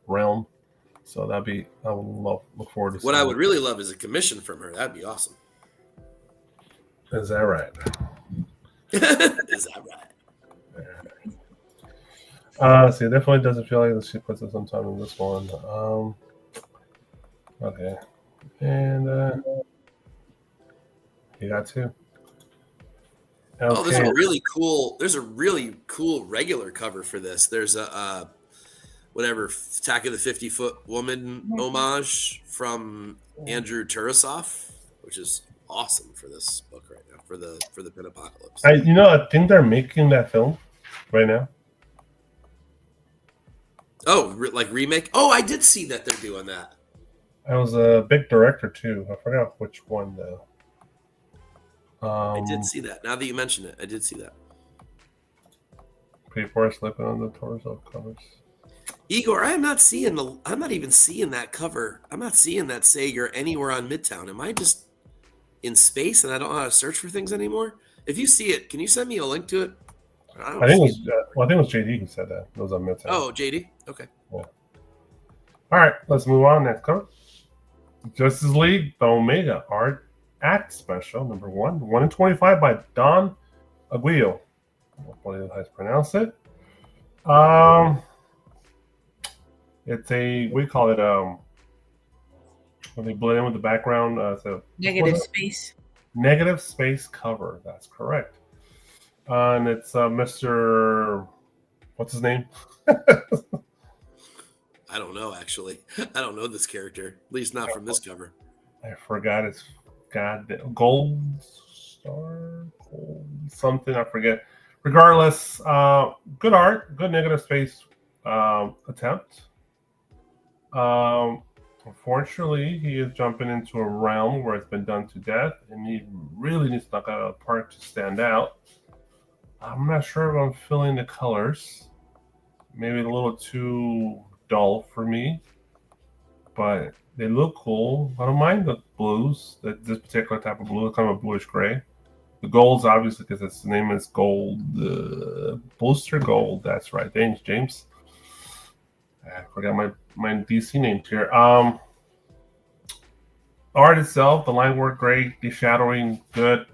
realm. So I would look forward to seeing. What I would really love is a commission from her. That'd be awesome. Is that right? Is that right? See, it definitely doesn't feel like she puts it sometime in this one. Okay. And You got two. Oh, there's Okay. a really cool. There's a really cool regular cover for this. There's a whatever Attack of the 50-Foot Woman homage from Andrew Turasov, which is awesome for this book right now for the Pin Apocalypse. I think they're making that film right now. Oh, like remake? Oh, I did see that they're doing that. I was a big director too. I forgot which one though. I did see that. Now that you mention it, I did see that. People are slipping on the torso covers. Igor, I'm not even seeing that cover. I'm not seeing that Sager anywhere on Midtown. Am I just in space and I don't know how to search for things anymore? If you see it, can you send me a link to it? I think it was JD who said that. It was on Midtown. Oh, JD? Okay. Yeah. All right, let's move on. Next cover. Justice League, the Omega Art Act Special, number 1 in 25 by Don Aguillo. Hopefully that's how you pronounce it. It's we call it when they blend in with the background. So Negative space. Negative space cover. That's correct. And it's Mr. What's his name? I don't know, actually. I don't know this character, at least not from this cover. I forgot his Gold Star, something, I forget. Regardless, good art, good negative space attempt. Unfortunately, he is jumping into a realm where it's been done to death, and he really needs to knock out a part to stand out. I'm not sure if I'm feeling the colors. Maybe a little too dull for me, but they look cool. I don't mind the blues. This particular type of blue, kind of a bluish gray. The golds, obviously, because its name is Gold. Booster Gold. That's right. Thanks, James. I forgot my DC names here. Art itself, the line work great. The shadowing good.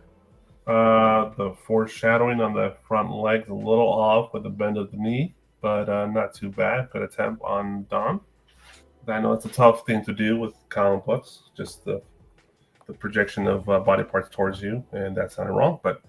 The foreshadowing on the front legs a little off with the bend of the knee, but not too bad. Good attempt on Don. I know it's a tough thing to do with comic books, just the projection of body parts towards you, and that sounded wrong. But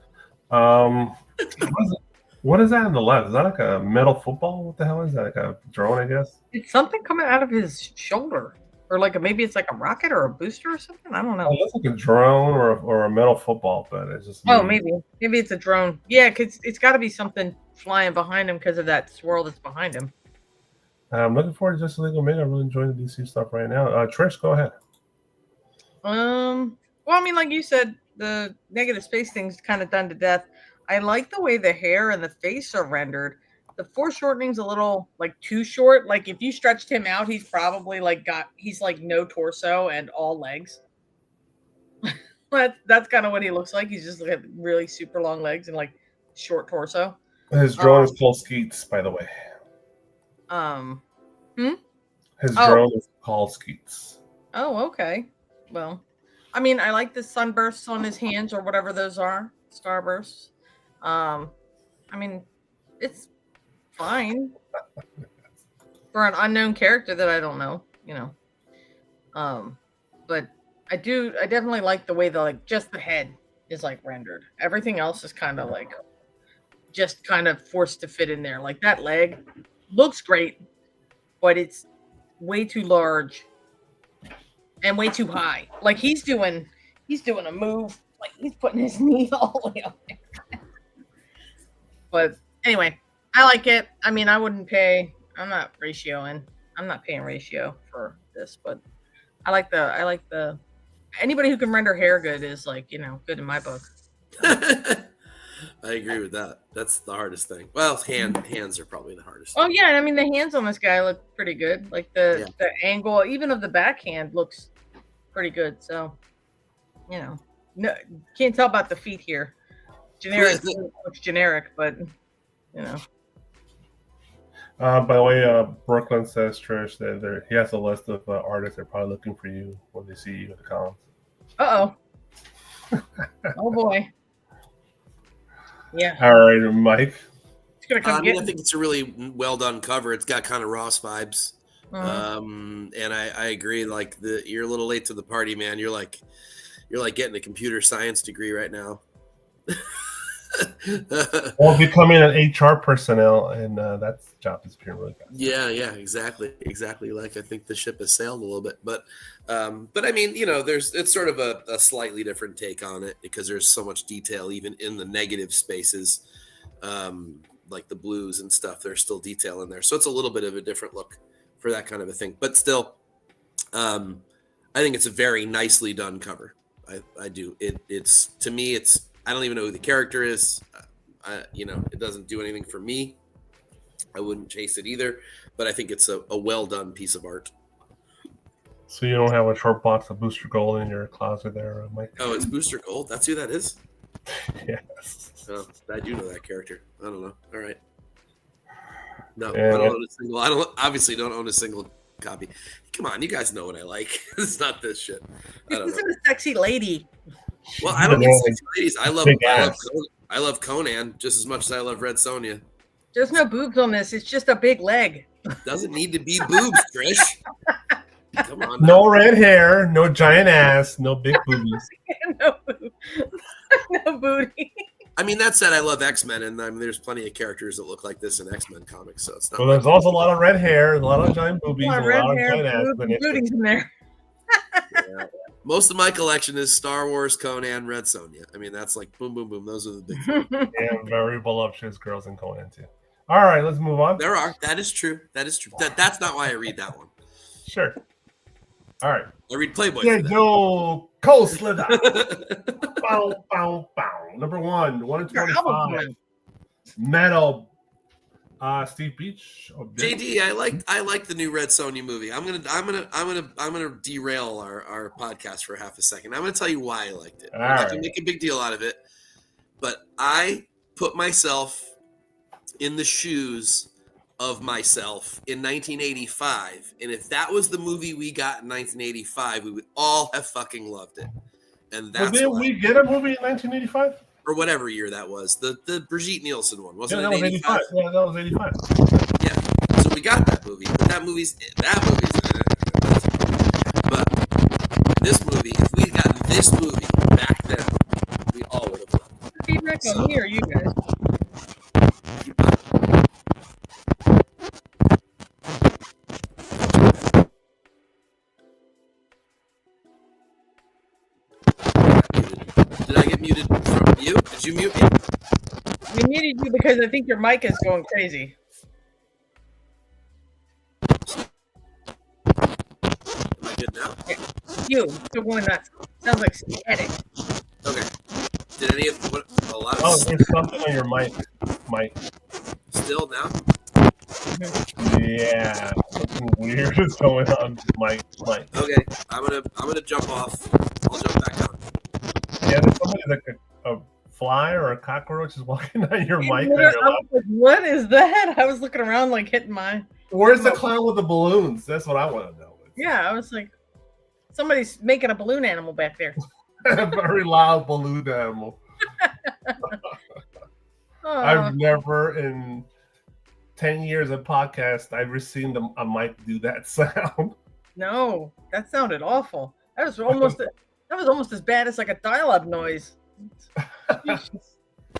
what is that on the left? Is that like a metal football? What the hell is that? Like a drone, I guess? It's something coming out of his shoulder. Or maybe it's like a rocket or a booster or something. I don't know. It looks like a drone or a metal football, but it's just. Oh, maybe it's a drone. Yeah, because it's got to be something flying behind him because of that swirl that's behind him. I'm looking forward to Justice League Omega. I'm really enjoying the DC stuff right now. Trish, go ahead. Well, I mean, like you said, the negative space thing's kind of done to death. I like the way the hair and the face are rendered. The foreshortening's a little too short. Like if you stretched him out, he's probably he's no torso and all legs. That's kind of what he looks like. He's just really super long legs and short torso. His drone is called Skeets, by the way. His drone is called Skeets. Oh, okay. Well, I mean, I like the sunbursts on his hands or whatever those are, starbursts. I mean, it's fine for an unknown character that I don't know, but I definitely like the way just the head is rendered. Everything else is kind of just kind of forced to fit in there. Like that leg looks great, but it's way too large and way too high. Like he's doing a move, he's putting his knee all the way up there. But anyway, I like it. I mean, I'm not paying ratio for this, but I like the anybody who can render hair good is good in my book. I agree with that. That's the hardest thing. Well, hands are probably the hardest. Oh yeah, I mean the hands on this guy look pretty good. The angle, even of the backhand, looks pretty good. So, no, can't tell about the feet here. Generic looks generic, but By the way, Brooklyn says, Trish, that he has a list of artists that are probably looking for you when they see you in the columns. Uh-oh. Oh, boy. Yeah. All right, Mike. It's gonna come I think it's a really well-done cover. It's got kind of Ross vibes. Uh-huh. And I agree, you're a little late to the party, man. You're you're like getting a computer science degree right now. Or becoming an HR personnel, and that's job disappearing really fast. Yeah, exactly. Like I think the ship has sailed a little bit, but I mean, it's sort of a slightly different take on it because there's so much detail even in the negative spaces, like the blues and stuff. There's still detail in there, so it's a little bit of a different look for that kind of a thing. But still, I think it's a very nicely done cover. I do. It's to me, I don't even know who the character is. It doesn't do anything for me. I wouldn't chase it either, but I think it's a well done piece of art. So you don't have a short box of Booster Gold in your closet there, Mike? Oh, it's Booster Gold. That's who that is. Yes. Oh, I do know that character. I don't know. All right. No, Yeah. I don't own a single. I obviously don't own a single copy. Come on, you guys know what I like. It's not this shit. I don't know. This is a sexy lady. Well, I don't need sexy ladies. I love Conan just as much as I love Red Sonja. There's no boobs on this. It's just a big leg. Doesn't need to be boobs, Trish. Come on. No red hair, no giant ass, no big boobies. No boobs. No booty. I mean, that said, I love X-Men, and there's plenty of characters that look like this in X-Men comics, so it's not. Well, there's also a lot of red hair, a lot of giant boobies, A lot and of a red lot of hair, giant ass. boobs, booties in there. Yeah. Most of my collection is Star Wars, Conan, Red Sonja. I mean, that's like boom, boom, boom. Those are the big three. And very voluptuous girls in Conan too. All right, let's move on. There are. That is true. That's not why I read that one. Sure. All right. I read Playboy. Yeah, for that. Joe Cold Slither. Bow, bow, bow. Number 1 in 25. Metal. Steve Beach. JD, I like the new Red Sonja movie. I'm gonna derail our podcast for half a second. I'm gonna tell you why I liked it. I'm not gonna make a big deal out of it, but I put myself in the shoes of myself in 1985, and if that was the movie we got in 1985, we would all have fucking loved it. And that's didn't we get a movie in 1985? Or whatever year that was, the Brigitte Nielsen one, wasn't Yeah, it? that was 85. Yeah, that was 85. Yeah, so we got that movie, but that movie's. But this movie, if we got this movie back then, we all would have loved it. Feedback on me or you guys? Did I get muted from you? Did you mute me? We muted you because I think your mic is going crazy. Am I good now? You, still going nuts. Sounds like static. Okay. Did any of a lot of there's something on your mic, Mike. still now? Yeah, something weird is going on, Mike. Okay, I'm gonna jump off. I'll jump back on. Yeah, there's somebody like a fly or a cockroach is walking on your mic. I was like, what is that? I was looking around like hitting my. Where's the clown with the balloons? That's what I want to know. Yeah, I was like, somebody's making a balloon animal back there. A very loud balloon animal. I've never in 10 years of podcast I've seen a mic do that sound. No, that sounded awful. That was almost as bad as like a dial-up noise. All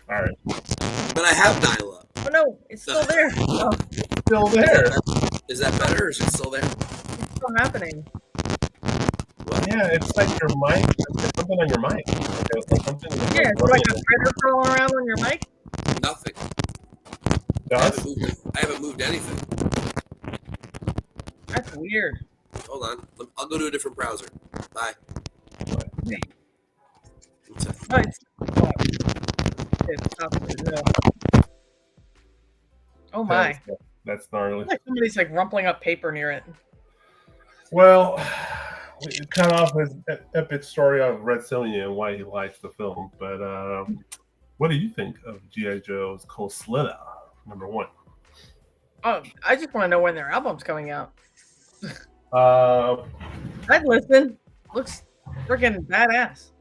right. But I have dial-up. Oh no, it's still there. Oh, Still there. Is that better, or is it still there? it's still happening. Yeah, it's like your mic. There's something on your mic. Like something Yeah, it's like a critter crawling around on your mic. Nothing. Does? I haven't moved anything. That's weird. Hold on. I'll go to a different browser. Bye. Oh, oh my. That's gnarly. Like somebody's like rumpling up paper near it. Well, we cut off his epic story of Red Sonja and why he likes the film. But what do you think of G.I. Joe's Cold Slither, number 1? Oh, I just want to know when their album's coming out. I'd listen. Looks freaking badass.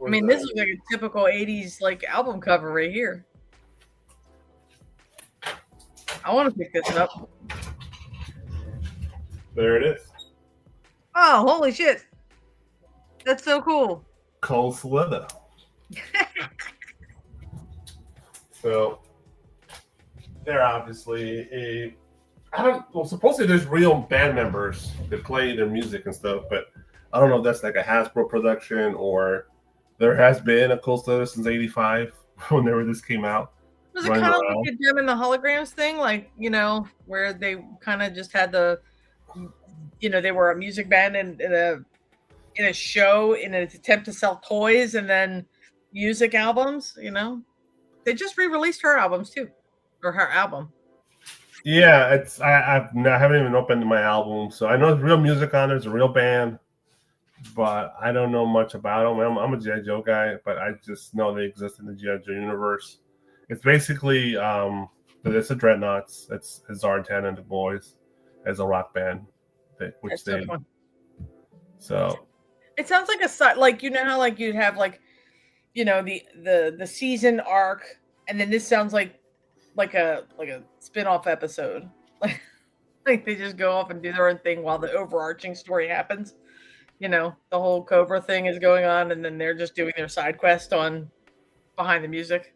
I mean, this is like a typical 80s like album cover right here. I want to pick this up. There it is. Oh, holy shit. That's so cool. Cole Slither. So they're obviously supposedly there's real band members that play their music and stuff, but I don't know if that's like a Hasbro production or there has been a Cole Slither since '85 whenever this came out. Was it kind of like a Gem and the Holograms thing, like, you know, where they kind of just had the, you know, they were a music band in a show in an attempt to sell toys and then music albums, you know? They just re-released her albums too, or her album. Yeah, I haven't even opened my album, so I know it's real music on it. It's a real band, but I don't know much about them. I'm a G.I. Joe guy, but I just know they exist in the G.I. Joe universe. It's basically it's the Dreadnoughts. It's Zartan and the Boys as a rock band, so it sounds like like, you know how like you'd have like, you know, the season arc, and then this sounds like a spin-off episode. Like they just go off and do their own thing while the overarching story happens. You know, the whole Cobra thing is going on, and then they're just doing their side quest on behind the music.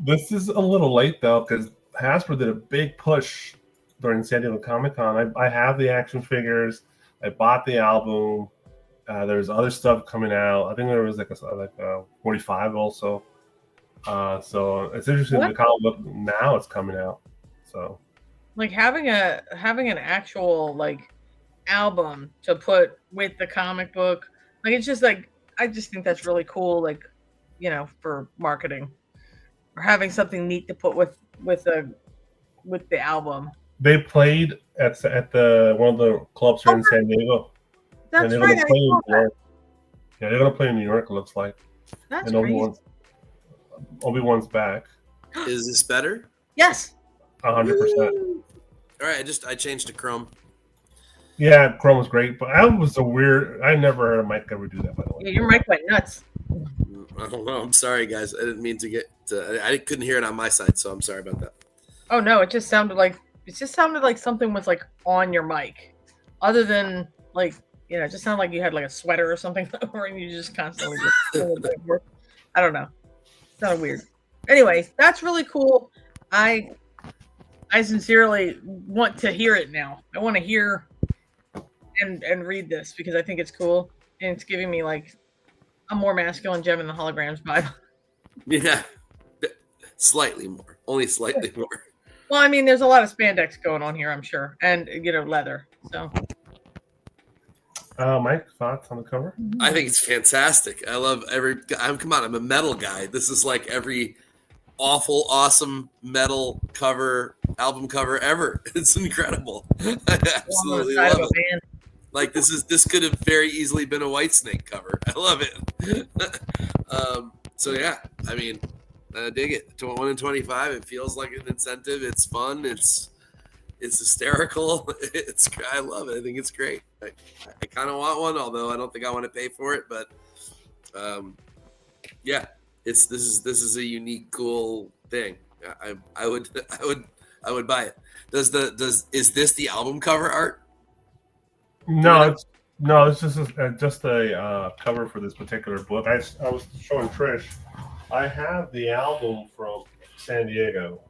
This is a little late though, because Hasbro did a big push during San Diego Comic-Con. I have the action figures. I bought the album. There's other stuff coming out. I think there was like a 45 also. So it's interesting. The comic book now it's coming out. So like having an actual like album to put with the comic book, like it's just like, I just think that's really cool. Like, you know, for marketing or having something neat to put with the album. They played at the one of the clubs here in San Diego. That's right. Yeah, they're gonna play in New York. It looks like. That's and Obi-Wan's back. Is this better? Yes. 100%. All right, I changed to Chrome. Yeah, Chrome was great, but I never heard a mic ever do that. By the way. Yeah, your mic went nuts. I don't know. I'm sorry, guys. I didn't mean to get to. I couldn't hear it on my side, so I'm sorry about that. Oh no, it just sounded like something was like on your mic, other than like, you know, it just sounded like you had like a sweater or something over and you just constantly I don't know. It sounded weird. Anyway, that's really cool. I sincerely want to hear it now. I want to hear and read this because I think it's cool and it's giving me like a more masculine Gem and the Holograms vibe. Yeah, slightly more, only slightly more. Well, I mean, there's a lot of spandex going on here, I'm sure, and you know, leather. So, Mike, thoughts on the cover? I think it's fantastic. I love come on, I'm a metal guy. This is like every awful, awesome metal cover, album cover ever. It's incredible. I absolutely love it. Like this could have very easily been a Whitesnake cover. I love it. So yeah, I mean, I dig it. 1 in 25. It feels like an incentive. It's fun. It's hysterical. I love it. I think it's great. I kind of want one, although I don't think I want to pay for it. But yeah, this is a unique, cool thing. I would buy it. Is this the album cover art? No, it's just a cover for this particular book. I was showing Trish. I have the album from San Diego.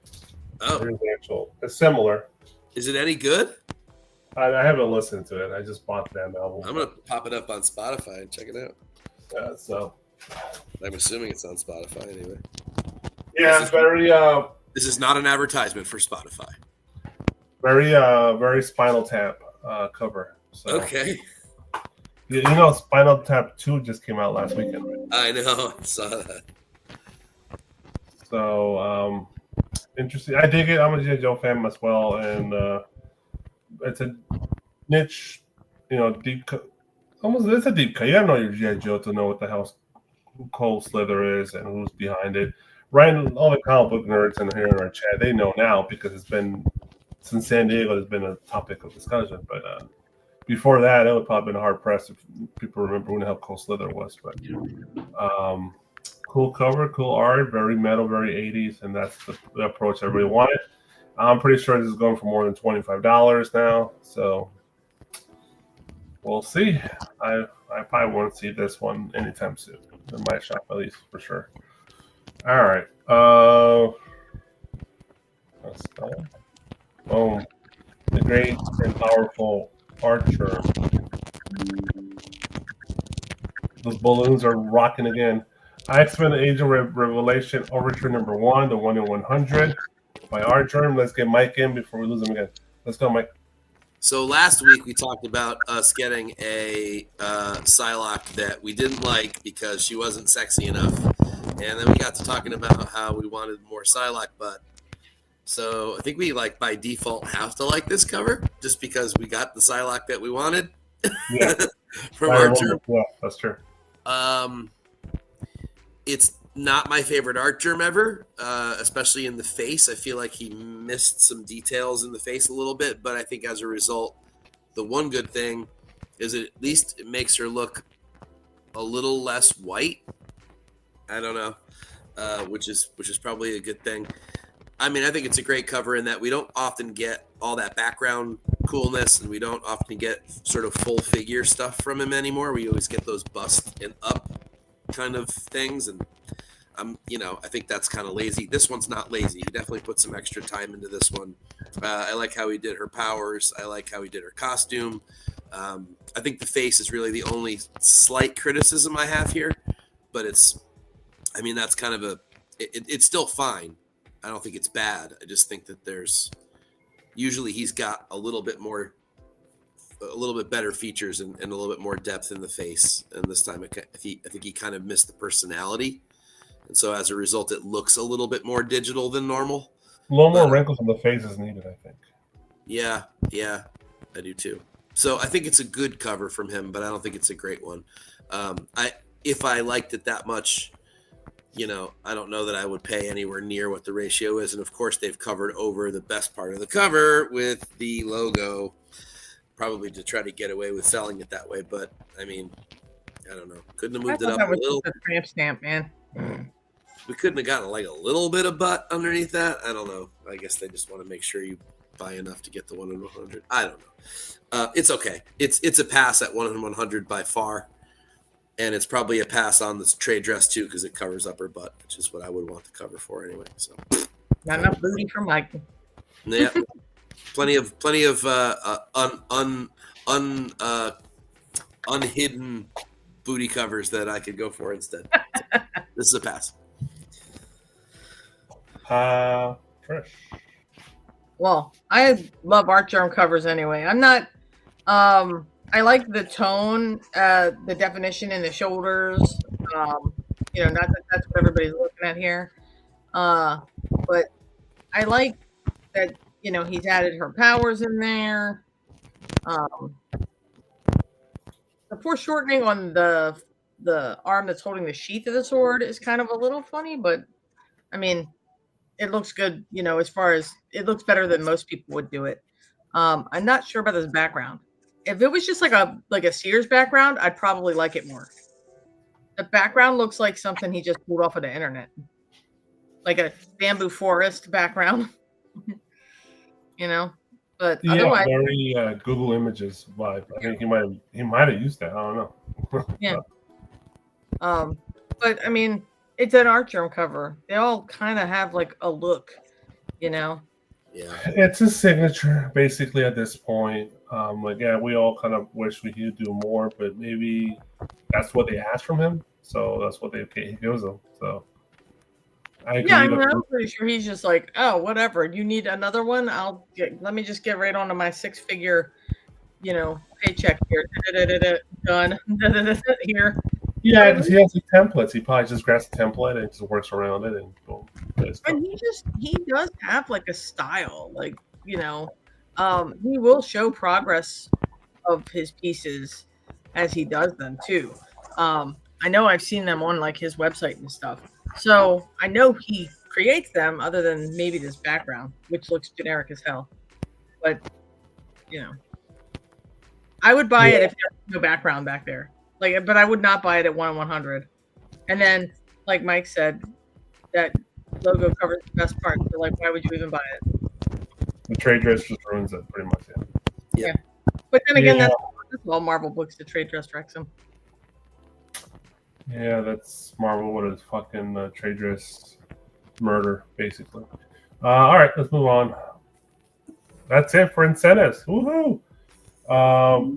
Oh, it's similar. Is it any good? I haven't listened to it. I just bought that album. I'm gonna pop it up on Spotify and check it out. So I'm assuming it's on Spotify anyway. Yeah, This is not an advertisement for Spotify. Very Spinal Tap cover. So, okay. You know, Spinal Tap 2 just came out last weekend, right? I know. I saw that. So, interesting. I dig it. I'm a G.I. Joe fan as well, and it's a niche, you know, deep cut. It's a deep cut. You gotta know your G.I. Joe to know what the hell Cole Slither is and who's behind it. Ryan, all the comic book nerds in here in our chat, they know now because it's been since San Diego has been a topic of discussion. But before that, it would probably been hard pressed if people remember who the hell Cole Slither was. But cool cover, cool art, very metal, very 80s, and that's the approach I really wanted. I'm pretty sure this is going for more than $25 now, so we'll see. I I probably won't see this one anytime soon in my shop, at least for sure. All right. That's that. Oh, the great and powerful Archer. Those balloons are rocking again. X-Men: Age of Revelation Overture number 1, the 1 in 100 by Archer. Let's get Mike in before we lose him again. Let's go, Mike. So last week we talked about us getting a Psylocke that we didn't like because she wasn't sexy enough, and then we got to talking about how we wanted more Psylocke butt. So I think we by default have to like this cover just because we got the Psylocke that we wanted. Yeah, from Archer. Yeah, that's true. It's not my favorite art germ ever, especially in the face. I feel like he missed some details in the face a little bit, but I think as a result, the one good thing is at least it makes her look a little less white. I don't know, which is probably a good thing. I mean, I think it's a great cover in that we don't often get all that background coolness, and we don't often get sort of full figure stuff from him anymore. We always get those bust and up kind of things, and I think that's kind of lazy. This one's not lazy. He definitely put some extra time into this one. I like how he did her powers. I like how he did her costume. I think the face is really the only slight criticism I have here, but that's kind of it's still fine. I don't think it's bad. I just think that usually he's got a little bit better features and a little bit more depth in the face. And this time, I think he kind of missed the personality. And so as a result, it looks a little bit more digital than normal. A little more wrinkles on the face is needed, I think. Yeah, I do too. So I think it's a good cover from him, but I don't think it's a great one. If I liked it that much, I don't know that I would pay anywhere near what the ratio is. And of course, they've covered over the best part of the cover with the logo, probably to try to get away with selling it that way. But I mean, I don't know. Couldn't have moved it up a little. A tramp stamp, man. We couldn't have gotten a little bit of butt underneath that. I don't know. I guess they just want to make sure you buy enough to get the 1 in 100. I don't know. It's okay. It's a pass at 1 in 100 by far. And it's probably a pass on this trade dress too, because it covers up her butt, which is what I would want the cover for anyway. So not enough booty for Mike. Yeah, plenty of unhidden booty covers that I could go for instead. So, this is a pass. Trish. Well, I love art germ covers anyway. I'm not. I like the tone, the definition in the shoulders. Not that that's what everybody's looking at here, but I like that. He's added her powers in there. The foreshortening on the arm that's holding the sheath of the sword is kind of a little funny, but I mean, it looks good. As far as it looks better than most people would do it. I'm not sure about this background. If it was just like a Sears background, I'd probably like it more. The background looks like something he just pulled off of the internet, like a bamboo forest background. But yeah, otherwise, very Google Images vibe. I think he might have used that. I don't know. Yeah. But I mean, it's an art germ cover. They all kind of have like a look, Yeah. It's a signature basically at this point. We all kind of wish we could do more, but maybe that's what they asked from him, so that's what he gives them. So I agree. I'm pretty sure he's just like, oh, whatever. You need another one? Let me just get right onto my 6-figure, paycheck here. Done. Here. Yeah, because he has the templates. He probably just grabs the template and just works around it, and boom. And he does have like a style, he will show progress of his pieces as he does them too. I know I've seen them on like his website and stuff, so I know he creates them other than maybe this background, which looks generic as hell. But I would buy it if there's no background back there. But I would not buy it at 1 in 100. And then, like Mike said, that logo covers the best part. So, why would you even buy it? The trade dress just ruins it, pretty much. Yeah. But then again, that's all Marvel books. The trade dress wrecks them. Yeah, that's Marvel with his fucking traitorous murder, basically. All right, let's move on. That's it for incentives. Woohoo!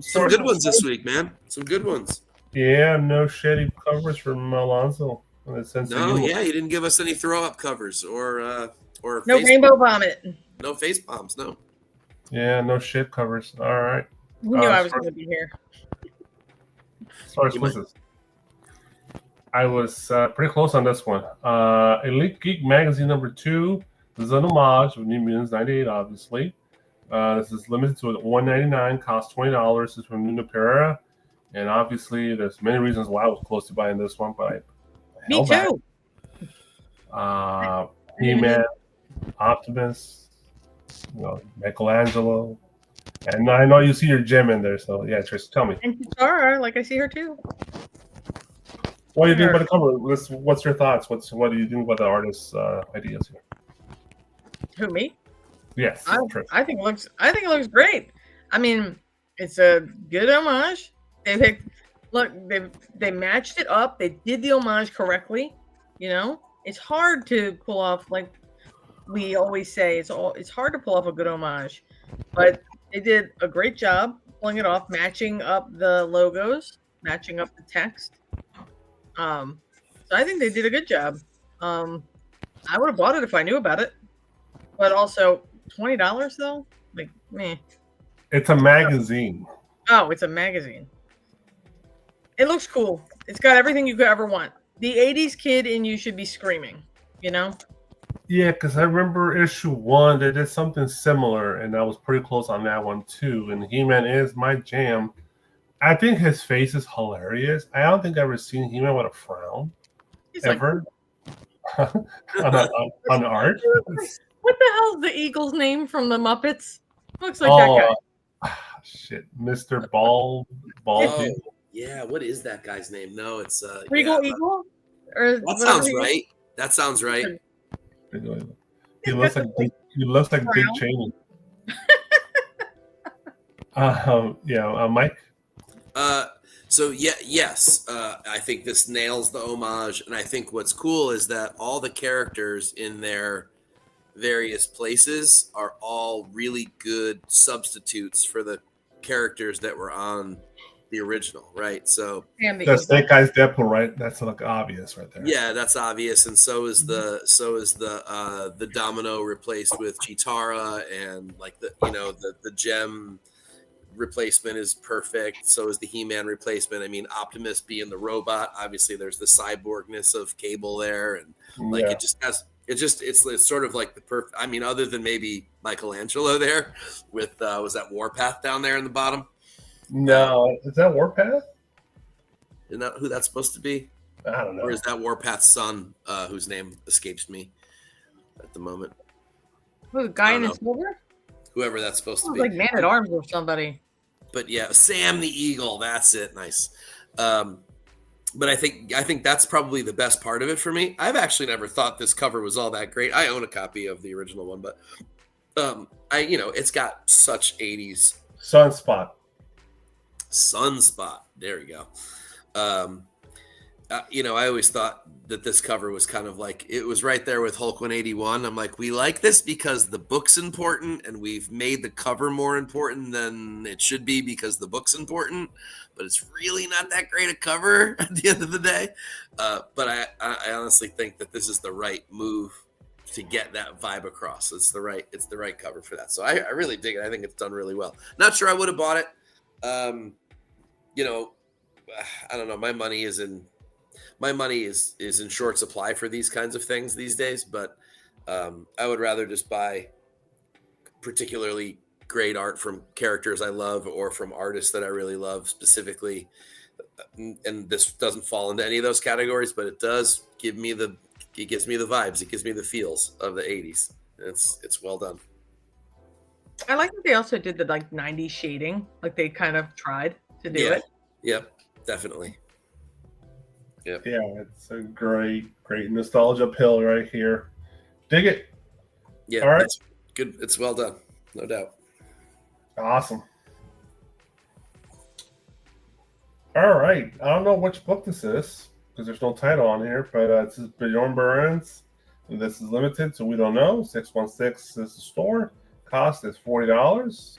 Some good ones this week, man. Some good ones. Yeah, no shitty covers from Alonso. In the sense No, that yeah, you didn't give us any throw up covers or No face, rainbow vomit. no face bombs. No. Yeah, no shit covers. All right. Who knew I was As far- going to be here? as far as You might. quizzes, I was pretty close on this one. Elite Geek Magazine number 2. This is an homage of New Mutants 98, obviously. This is limited to $1.99, costs $20. This is from Nuno Pereira. And obviously, there's many reasons why I was close to buying this one, but I Me held back. too. He-Man, Optimus, Michelangelo. And I know you see your gem in there, so yeah, Trish, tell me. And Katara, like I see her too. What do you think about the cover? What's your thoughts? What do you think about the artist's ideas here? Who, me? Yes, Trish. I think it looks great. I mean, it's a good homage. They matched it up. They did the homage correctly. It's hard to pull off, like we always say. It's hard to pull off a good homage, but they did a great job pulling it off, matching up the logos, matching up the text. So I think they did a good job. I would have bought it if I knew about it, but also $20 though, like meh. It's a magazine. Oh, it's a magazine. It looks cool. It's got everything you could ever want. The 80s kid in you should be screaming, Yeah, because I remember issue 1, they did something similar, and I was pretty close on that one too. And He-Man is my jam. I think his face is hilarious. I don't think I've ever seen He-Man with a frown He's ever on art. What the hell is the Eagle's name from the Muppets? Looks like that guy. Shit, Mr. Ball. Oh, yeah. What is that guy's name? No, it's Regal Eagle. Or that sounds right. That sounds right. He looks like Dick Cheney. Mike. So yes. I think this nails the homage, and I think what's cool is that all the characters in their various places are all really good substitutes for the characters that were on the original, right? So the Snake Eyes Deadpool, right? That's like obvious right there. Yeah, that's obvious, and so is the Domino replaced with Chitara, and like the gem replacement is perfect. So is the He-Man replacement. I mean, Optimus being the robot, obviously there's the cyborgness of Cable there, and like it's sort of like the perfect. I mean, other than maybe Michelangelo there with was that Warpath down there in the bottom? No, is that Warpath? Isn't that who that's supposed to be? I don't know. Or is that Warpath's son, whose name escapes me at the moment? Who, the guy in the silver? Whoever that's supposed to be. Like Man at Arms or somebody. But yeah, Sam the Eagle. That's it. Nice. But I think that's probably the best part of it for me. I've actually never thought this cover was all that great. I own a copy of the original one, but it's got such 80s Sunspot. There we go. I always thought that this cover was kind of like, it was right there with Hulk 181. I'm like, we like this because the book's important, and we've made the cover more important than it should be because the book's important, but it's really not that great a cover at the end of the day. But I honestly think that this is the right move to get that vibe across. It's the right cover for that. So I really dig it. I think it's done really well. Not sure I would have bought it. I don't know. My money is in short supply for these kinds of things these days, but I would rather just buy particularly great art from characters I love or from artists that I really love specifically. And this doesn't fall into any of those categories, but it does give me it gives me the vibes. It gives me the feels of the 80s. It's well done. I like that they also did the 90s shading. Like they kind of tried to do it. Yep, definitely. Yep. Yeah, it's a great nostalgia pill right here. Dig it. Yeah, all right. It's good. It's well done, no doubt. Awesome. All right. I don't know which book this is. because there's no title on here, but it says Bjorn Burns. This is limited, so we don't know. 616 is the store. Cost is $40.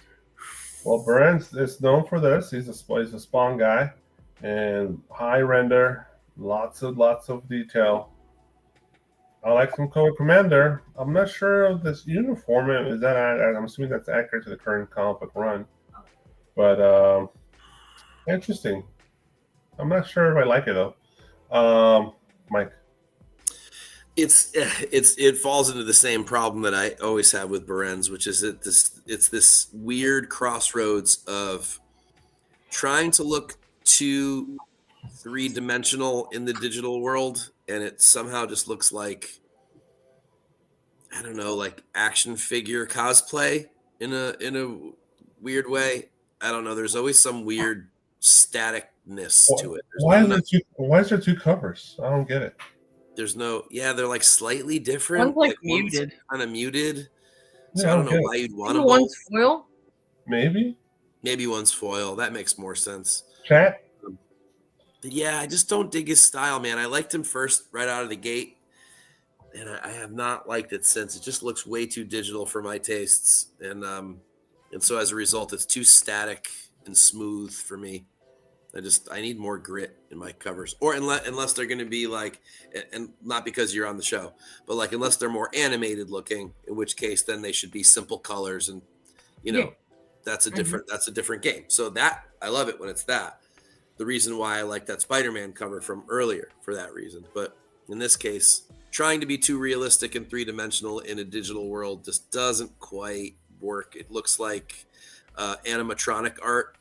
Well, Burns is known for this. He's a Spawn guy, and high render, lots of detail. I like some Cobra Commander. I'm not sure of this uniform. Is that I'm assuming that's accurate to the current comic book run, but interesting. I'm not sure if I like it though. Mike. It falls into the same problem that I always have with Berens, which is that it's this weird crossroads of trying to look too three-dimensional in the digital world, and it somehow just looks like, I don't know, like action figure cosplay in a weird way. I don't know. There's always some weird staticness to it. Why is there two covers? I don't get it. There's they're like slightly different. One's like muted. Kind of muted. Yeah, So I don't know why you'd want them both. One's foil. Maybe one's foil. That makes more sense. Chat. But yeah, I just don't dig his style, man. I liked him first right out of the gate, and I have not liked it since. It just looks way too digital for my tastes, and so as a result, it's too static and smooth for me. I need more grit in my covers, or unless they're going to be like, and not because you're on the show, but like unless they're more animated looking, in which case then they should be simple colors, and that's a different game. So that I love it when it's that. The reason why I like that Spider-Man cover from earlier for that reason, but in this case, trying to be too realistic and three-dimensional in a digital world just doesn't quite work. It looks like animatronic art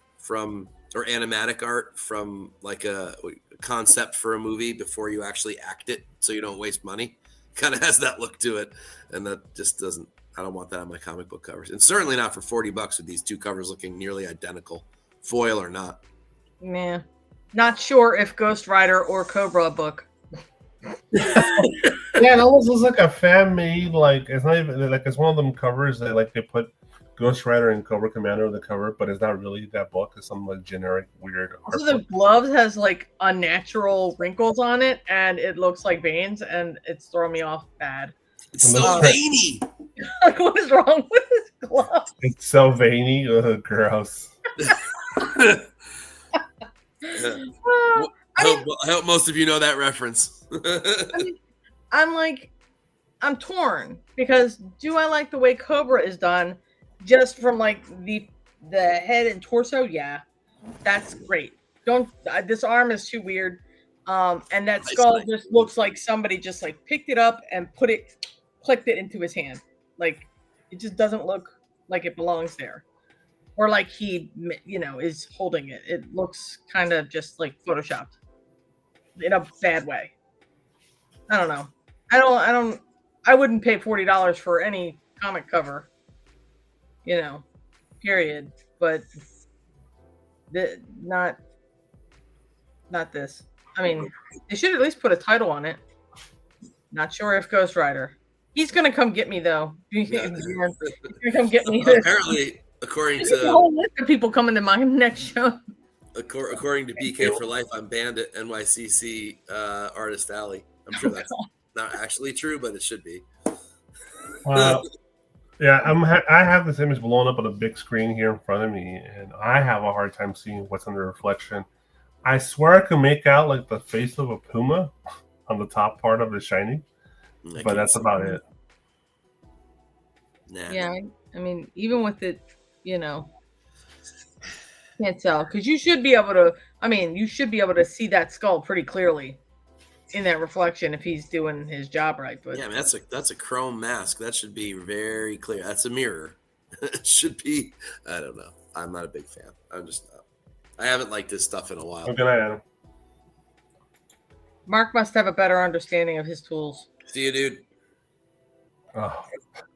or animatic art from like a concept for a movie before you actually act it, so you don't waste money. Kind of has that look to it, and that just doesn't. I don't want that on my comic book covers, and certainly not for $40 with these two covers looking nearly identical, foil or not. Yeah, not sure if Ghost Rider or Cobra book. Yeah, it almost looks like a fan made. Like it's not even like it's one of them covers that like they put Ghost Rider and Cobra Commander on the cover, but it's not really that book. It's some like generic weird art. So the gloves has like unnatural wrinkles on it, and it looks like veins, and it's throwing me off bad. It's so veiny. Like, what is wrong with this glove? It's so veiny. Ugh, gross. I hope most of you know that reference. I'm torn because do I like the way Cobra is done? Just from like the head and torso, yeah, that's great. This arm is too weird, and that skull just looks like somebody just like picked it up and clicked it into his hand. Like it just doesn't look like it belongs there, or like he is holding it. It looks kind of just like photoshopped in a bad way. I don't know. I wouldn't pay $40 for any comic cover. Period. But not this. I mean, they should at least put a title on it. Not sure if Ghost Rider. He's gonna come get me though. He's gonna come get me. Apparently, according to a whole list of people coming to my next show. According to BK for Life, I'm banned at NYCC Artist Alley. I'm sure that's not actually true, but it should be. Yeah, I have this image blown up on a big screen here in front of me, and I have a hard time seeing what's under reflection. I swear I can make out like the face of a puma on the top part of the shiny, but that's about it. Nah. Yeah, I mean, even with it, can't tell because you should be able to. I mean, you should be able to see that skull pretty clearly in that reflection if he's doing his job right. But yeah, I mean, that's a chrome mask. That should be very clear. That's a mirror. It should be. I don't know. I'm not a big fan. I'm just not. I haven't liked this stuff in a while. Good night, Adam. Mark must have a better understanding of his tools. See you, dude. Oh,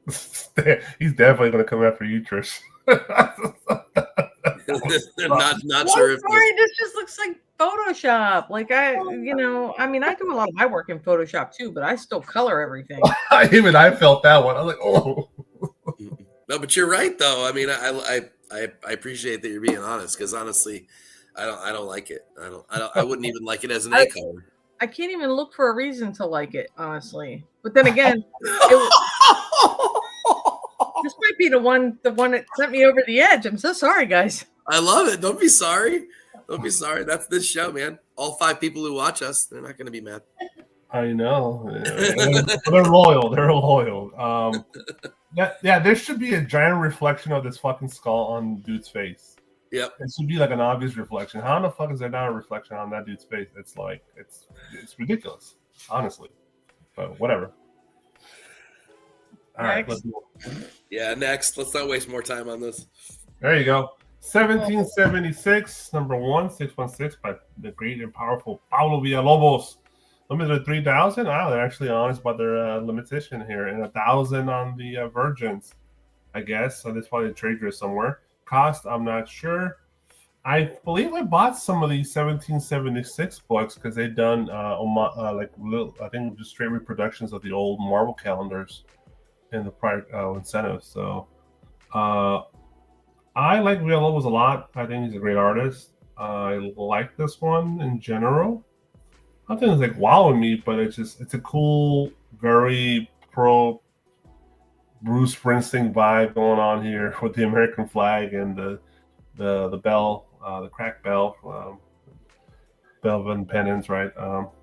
he's definitely going to come after you, Trish. not sure if this just looks like Photoshop. Like I do a lot of my work in Photoshop too, but I still color everything. Even I felt that one. I was like, oh. No, but you're right though. I mean, I appreciate that you're being honest because honestly, I don't like it. I wouldn't even like it as an A color. I can't even look for a reason to like it, honestly. But then again, this might be the one that sent me over the edge. I'm so sorry, guys. I love it. Don't be sorry. Don't be sorry. That's this show, man. All 5 people who watch us, they're not going to be mad. I know. They're loyal. They're loyal. There should be a giant reflection of this fucking skull on dude's face. Yep. It should be like an obvious reflection. How the fuck is there not a reflection on that dude's face? It's like it's ridiculous, honestly. But whatever. All right, let's move on. Yeah, next. Let's not waste more time on this. There you go. 1776, number 1616 by the great and powerful Paulo Villalobos. Limited 3,000. Wow, they're actually honest about their limitation here, and 1,000 on the Virgins, I guess. So this probably a trade risk somewhere. Cost, I'm not sure. I believe I bought some of these 1776 books because they've done I think just straight reproductions of the old Marvel calendars in the prior incentives. So I like Villalobos a lot. I think he's a great artist. I like this one in general. Nothing is like wowing me, but it's a cool, very pro Bruce Springsteen vibe going on here with the American flag and the bell, the cracked bell, bell of independence, right?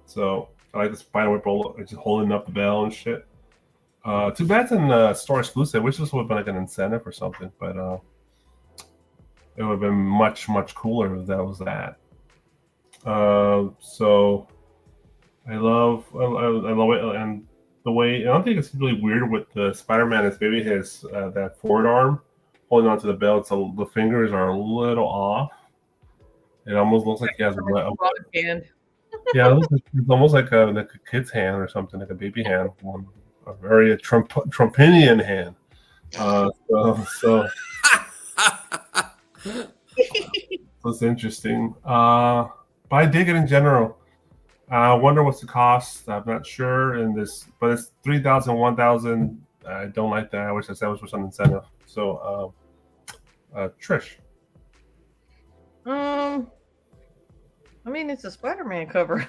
So I like the spider whip just holding up the bell and shit. Too bad it's in store exclusive, which this would have been like an incentive or something, but it would have been much cooler if that was that. So I love it, and the way I don't think it's really weird with the Spider-Man is maybe his that forward arm holding onto the belt, so the fingers are a little off. It almost looks like he has a hand. Yeah, it's almost like a kid's hand or something, like a baby hand, a very Trumpinian hand. So it's interesting. But I dig it in general. I wonder what's the cost. I'm not sure in this, but it's 3,000, 1,000. I don't like that. I wish that was for some incentive. So, Trish. I mean, it's a Spider-Man cover.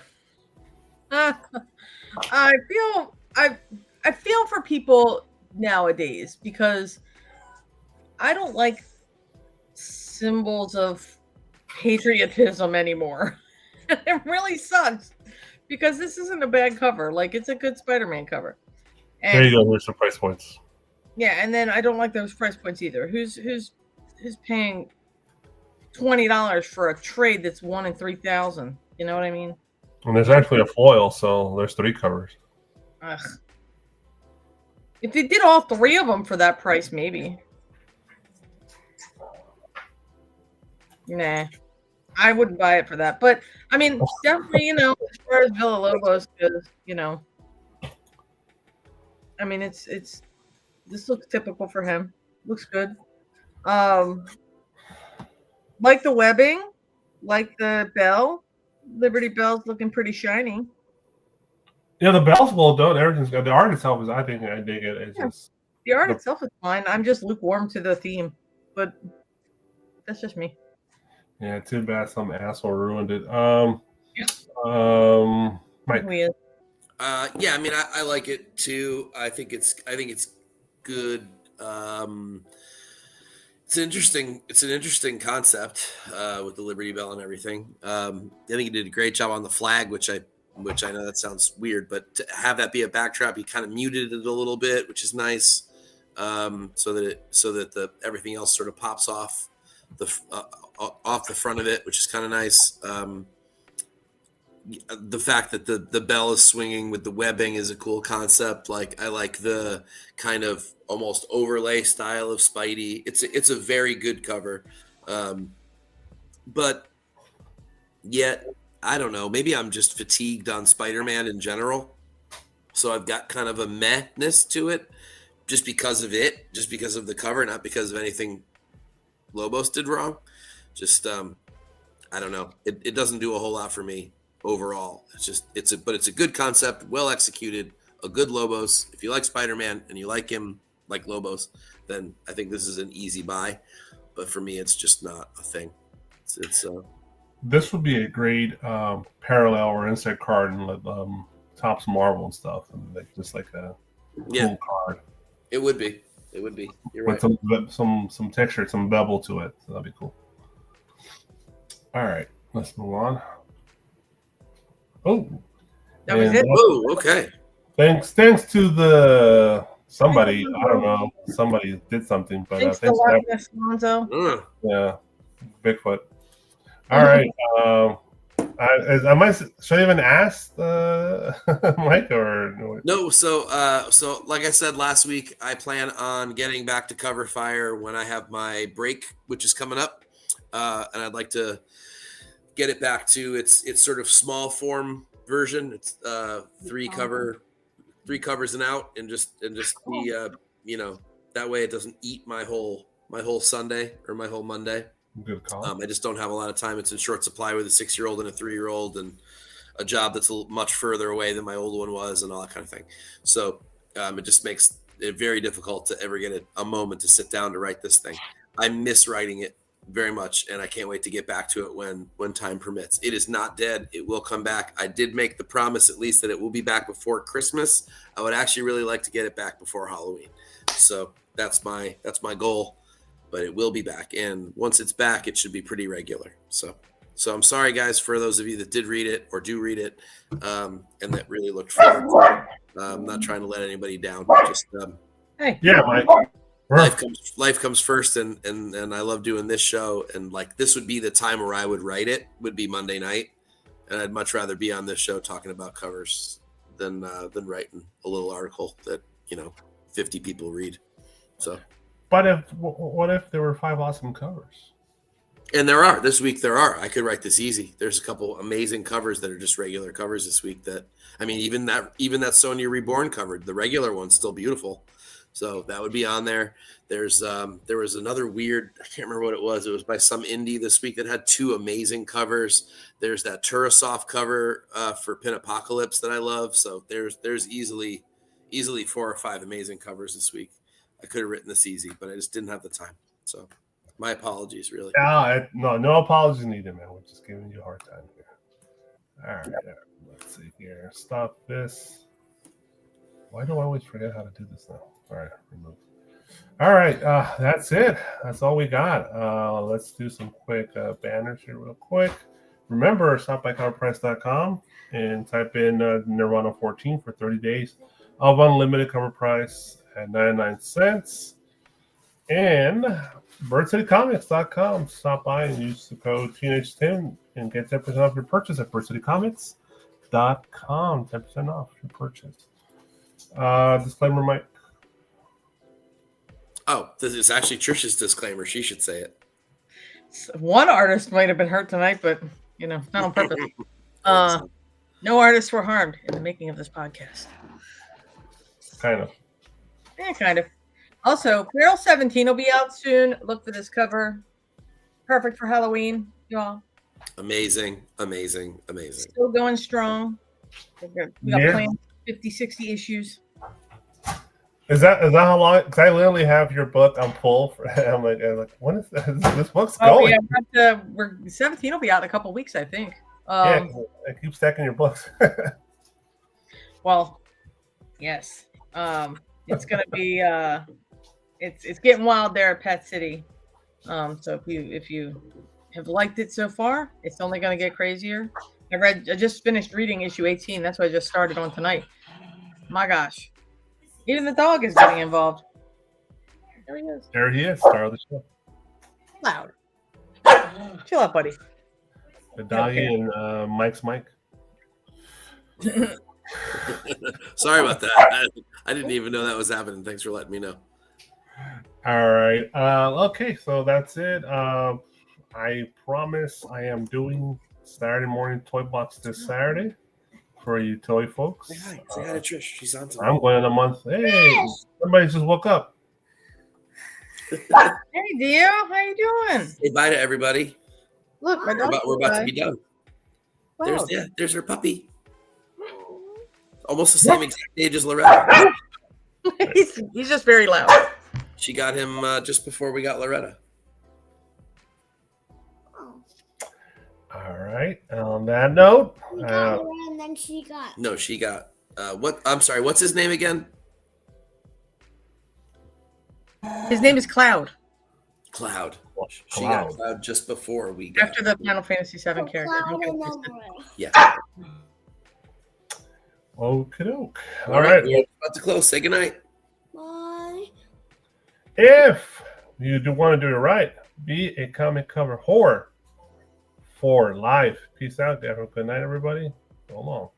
I feel for people nowadays because I don't like symbols of patriotism anymore. It really sucks because this isn't a bad cover. Like, it's a good Spider-Man cover. And, there you go. Here's some price points. Yeah, and then I don't like those price points either. Who's paying $20 for a trade that's 1 in 3,000? You know what I mean? And there's actually a foil, so there's 3 covers. Ugh. If they did all 3 of them for that price, maybe. Nah, I wouldn't buy it for that. But I mean, definitely, as far as Villalobos goes, I mean, it's this looks typical for him. Looks good. Like the webbing, like the bell. Liberty Bell's looking pretty shiny. Yeah, the bell's well done. Everything's good. The art itself is, I dig it. It's just the art itself is fine. I'm just lukewarm to the theme, but that's just me. Yeah, too bad some asshole ruined it. Mike. Yeah, I mean, I like it too. I think it's good. It's an interesting concept with the Liberty Bell and everything. I think he did a great job on the flag, which I know that sounds weird, but to have that be a backdrop, he kind of muted it a little bit, which is nice, so that everything else sort of pops off the front of it, which is kind of nice. The fact that the bell is swinging with the webbing is a cool concept. Like, I like the kind of almost overlay style of Spidey. It's a very good cover, but yet I don't know. Maybe I'm just fatigued on Spider-Man in general, so I've got kind of a meh-ness to it, just because of the cover, not because of anything Lobos did wrong. Just I don't know. It doesn't do a whole lot for me overall. It's a good concept, well executed, a good Lobos. If you like Spider-Man and you like him like Lobos, then I think this is an easy buy. But for me, it's just not a thing. This would be a great parallel or insert card in Topps Marvel and stuff, and just like a Yeah, cool card it would be. It would be. You're with right. some texture, some bevel to it. So that'd be cool. All right, let's move on. Oh, That was and it. Whoa, okay. thanks to the somebody, I don't know, somebody did something, but Thanks to thanks Loch to Ness Lonzo. yeah, Bigfoot. All right, should I even ask Mike or No, so like I said last week, I plan on getting back to Cover Fire when I have my break, which is coming up, and I'd like to get it back to its sort of small form version. It's three covers and out, and just be that way it doesn't eat my whole Sunday or my whole Monday. good call? I just don't have a lot of time. It's in short supply with a 6-year-old and a 3-year-old, and a job that's much further away than my old one was, and all that kind of thing. So it just makes it very difficult to ever get a moment to sit down to write this thing. I miss writing it very much, and I can't wait to get back to it when time permits. It is not dead. It will come back. I did make the promise, at least, that it will be back before Christmas. I would actually really like to get it back before Halloween. So that's my goal. But it will be back, and once it's back, it should be pretty regular. So I'm sorry, guys, for those of you that did read it or do read it, and that really looked forward to it. I'm not trying to let anybody down. Just Hey. Yeah, Mike. life comes first, and I love doing this show. And like this would be the time where I would write it. Would be Monday night, and I'd much rather be on this show talking about covers than writing a little article that 50 people read. So. But what if there were 5 awesome covers? And there are this week. There are. I could write this easy. There's a couple amazing covers that are just regular covers this week. Even that Sonya Reborn cover, the regular one's still beautiful. So that would be on there. There was another weird. I can't remember what it was. It was by some indie this week that had 2 amazing covers. There's that Turasov cover for Pin Apocalypse that I love. So there's easily 4 or 5 amazing covers this week. I could have written this easy, but I just didn't have the time. So my apologies, really. No apologies needed, man. We're just giving you a hard time here. All right, let's see here. Stop this. Why do I always forget how to do this now? All right, remove. All right, that's it. That's all we got. Let's do some quick banners here real quick. Remember, stop by coverprice.com and type in Nirvana 14 for 30 days of unlimited cover price at 99 cents. And birdcitycomics.com. Stop by and use the code TeenageTim and get 10% off your purchase at birdcitycomics.com. 10% off your purchase. Disclaimer, Mike. Oh, this is actually Trish's disclaimer. She should say it. One artist might have been hurt tonight, but not on purpose. No artists were harmed in the making of this podcast. Kind of. Kind of. Also, Feral 17 will be out soon. Look for this cover. Perfect for Halloween, y'all. Amazing. Still going strong. We got planned 50, 60 issues. Is that how long? Because I literally have your book on pull. I'm like, when is this book's going? Yeah, 17 will be out in a couple weeks, I think. I keep stacking your books. Well, yes. It's gonna be it's getting wild there at Pet City. So if you have liked it so far, it's only gonna get crazier. I just finished reading issue 18. That's what I just started on tonight. My gosh. Even the dog is getting involved. There he is. There he is, star of the show. Loud. Chill out, buddy. The doggy and Mike's Mike. Sorry about that. I didn't even know that was happening. Thanks for letting me know. All right. Okay, so that's it. I promise I am doing Saturday morning toy box this Saturday for you toy folks. Say hi to Trish. She's on tonight. I'm going in a month. Hey, somebody just woke up. Hey, Dio. How you doing? Say bye to everybody. Look, my dog. We're about to be done. Wow. There's her puppy. Almost the same exact age as Loretta. he's just very loud. She got him just before we got Loretta. All right. On that note, We got her, and then she got. No, she got what? I'm sorry. What's his name again? His name is Cloud. Cloud. She Cloud. got Cloud just before we got. After the Final Fantasy VII character. Cloud Okay. and Emerald. Yeah. okie doke. All right. We're about to close. Say goodnight. Bye. If you do want to do it right, be a comic cover whore for life. Peace out. Have a good night, everybody. So long.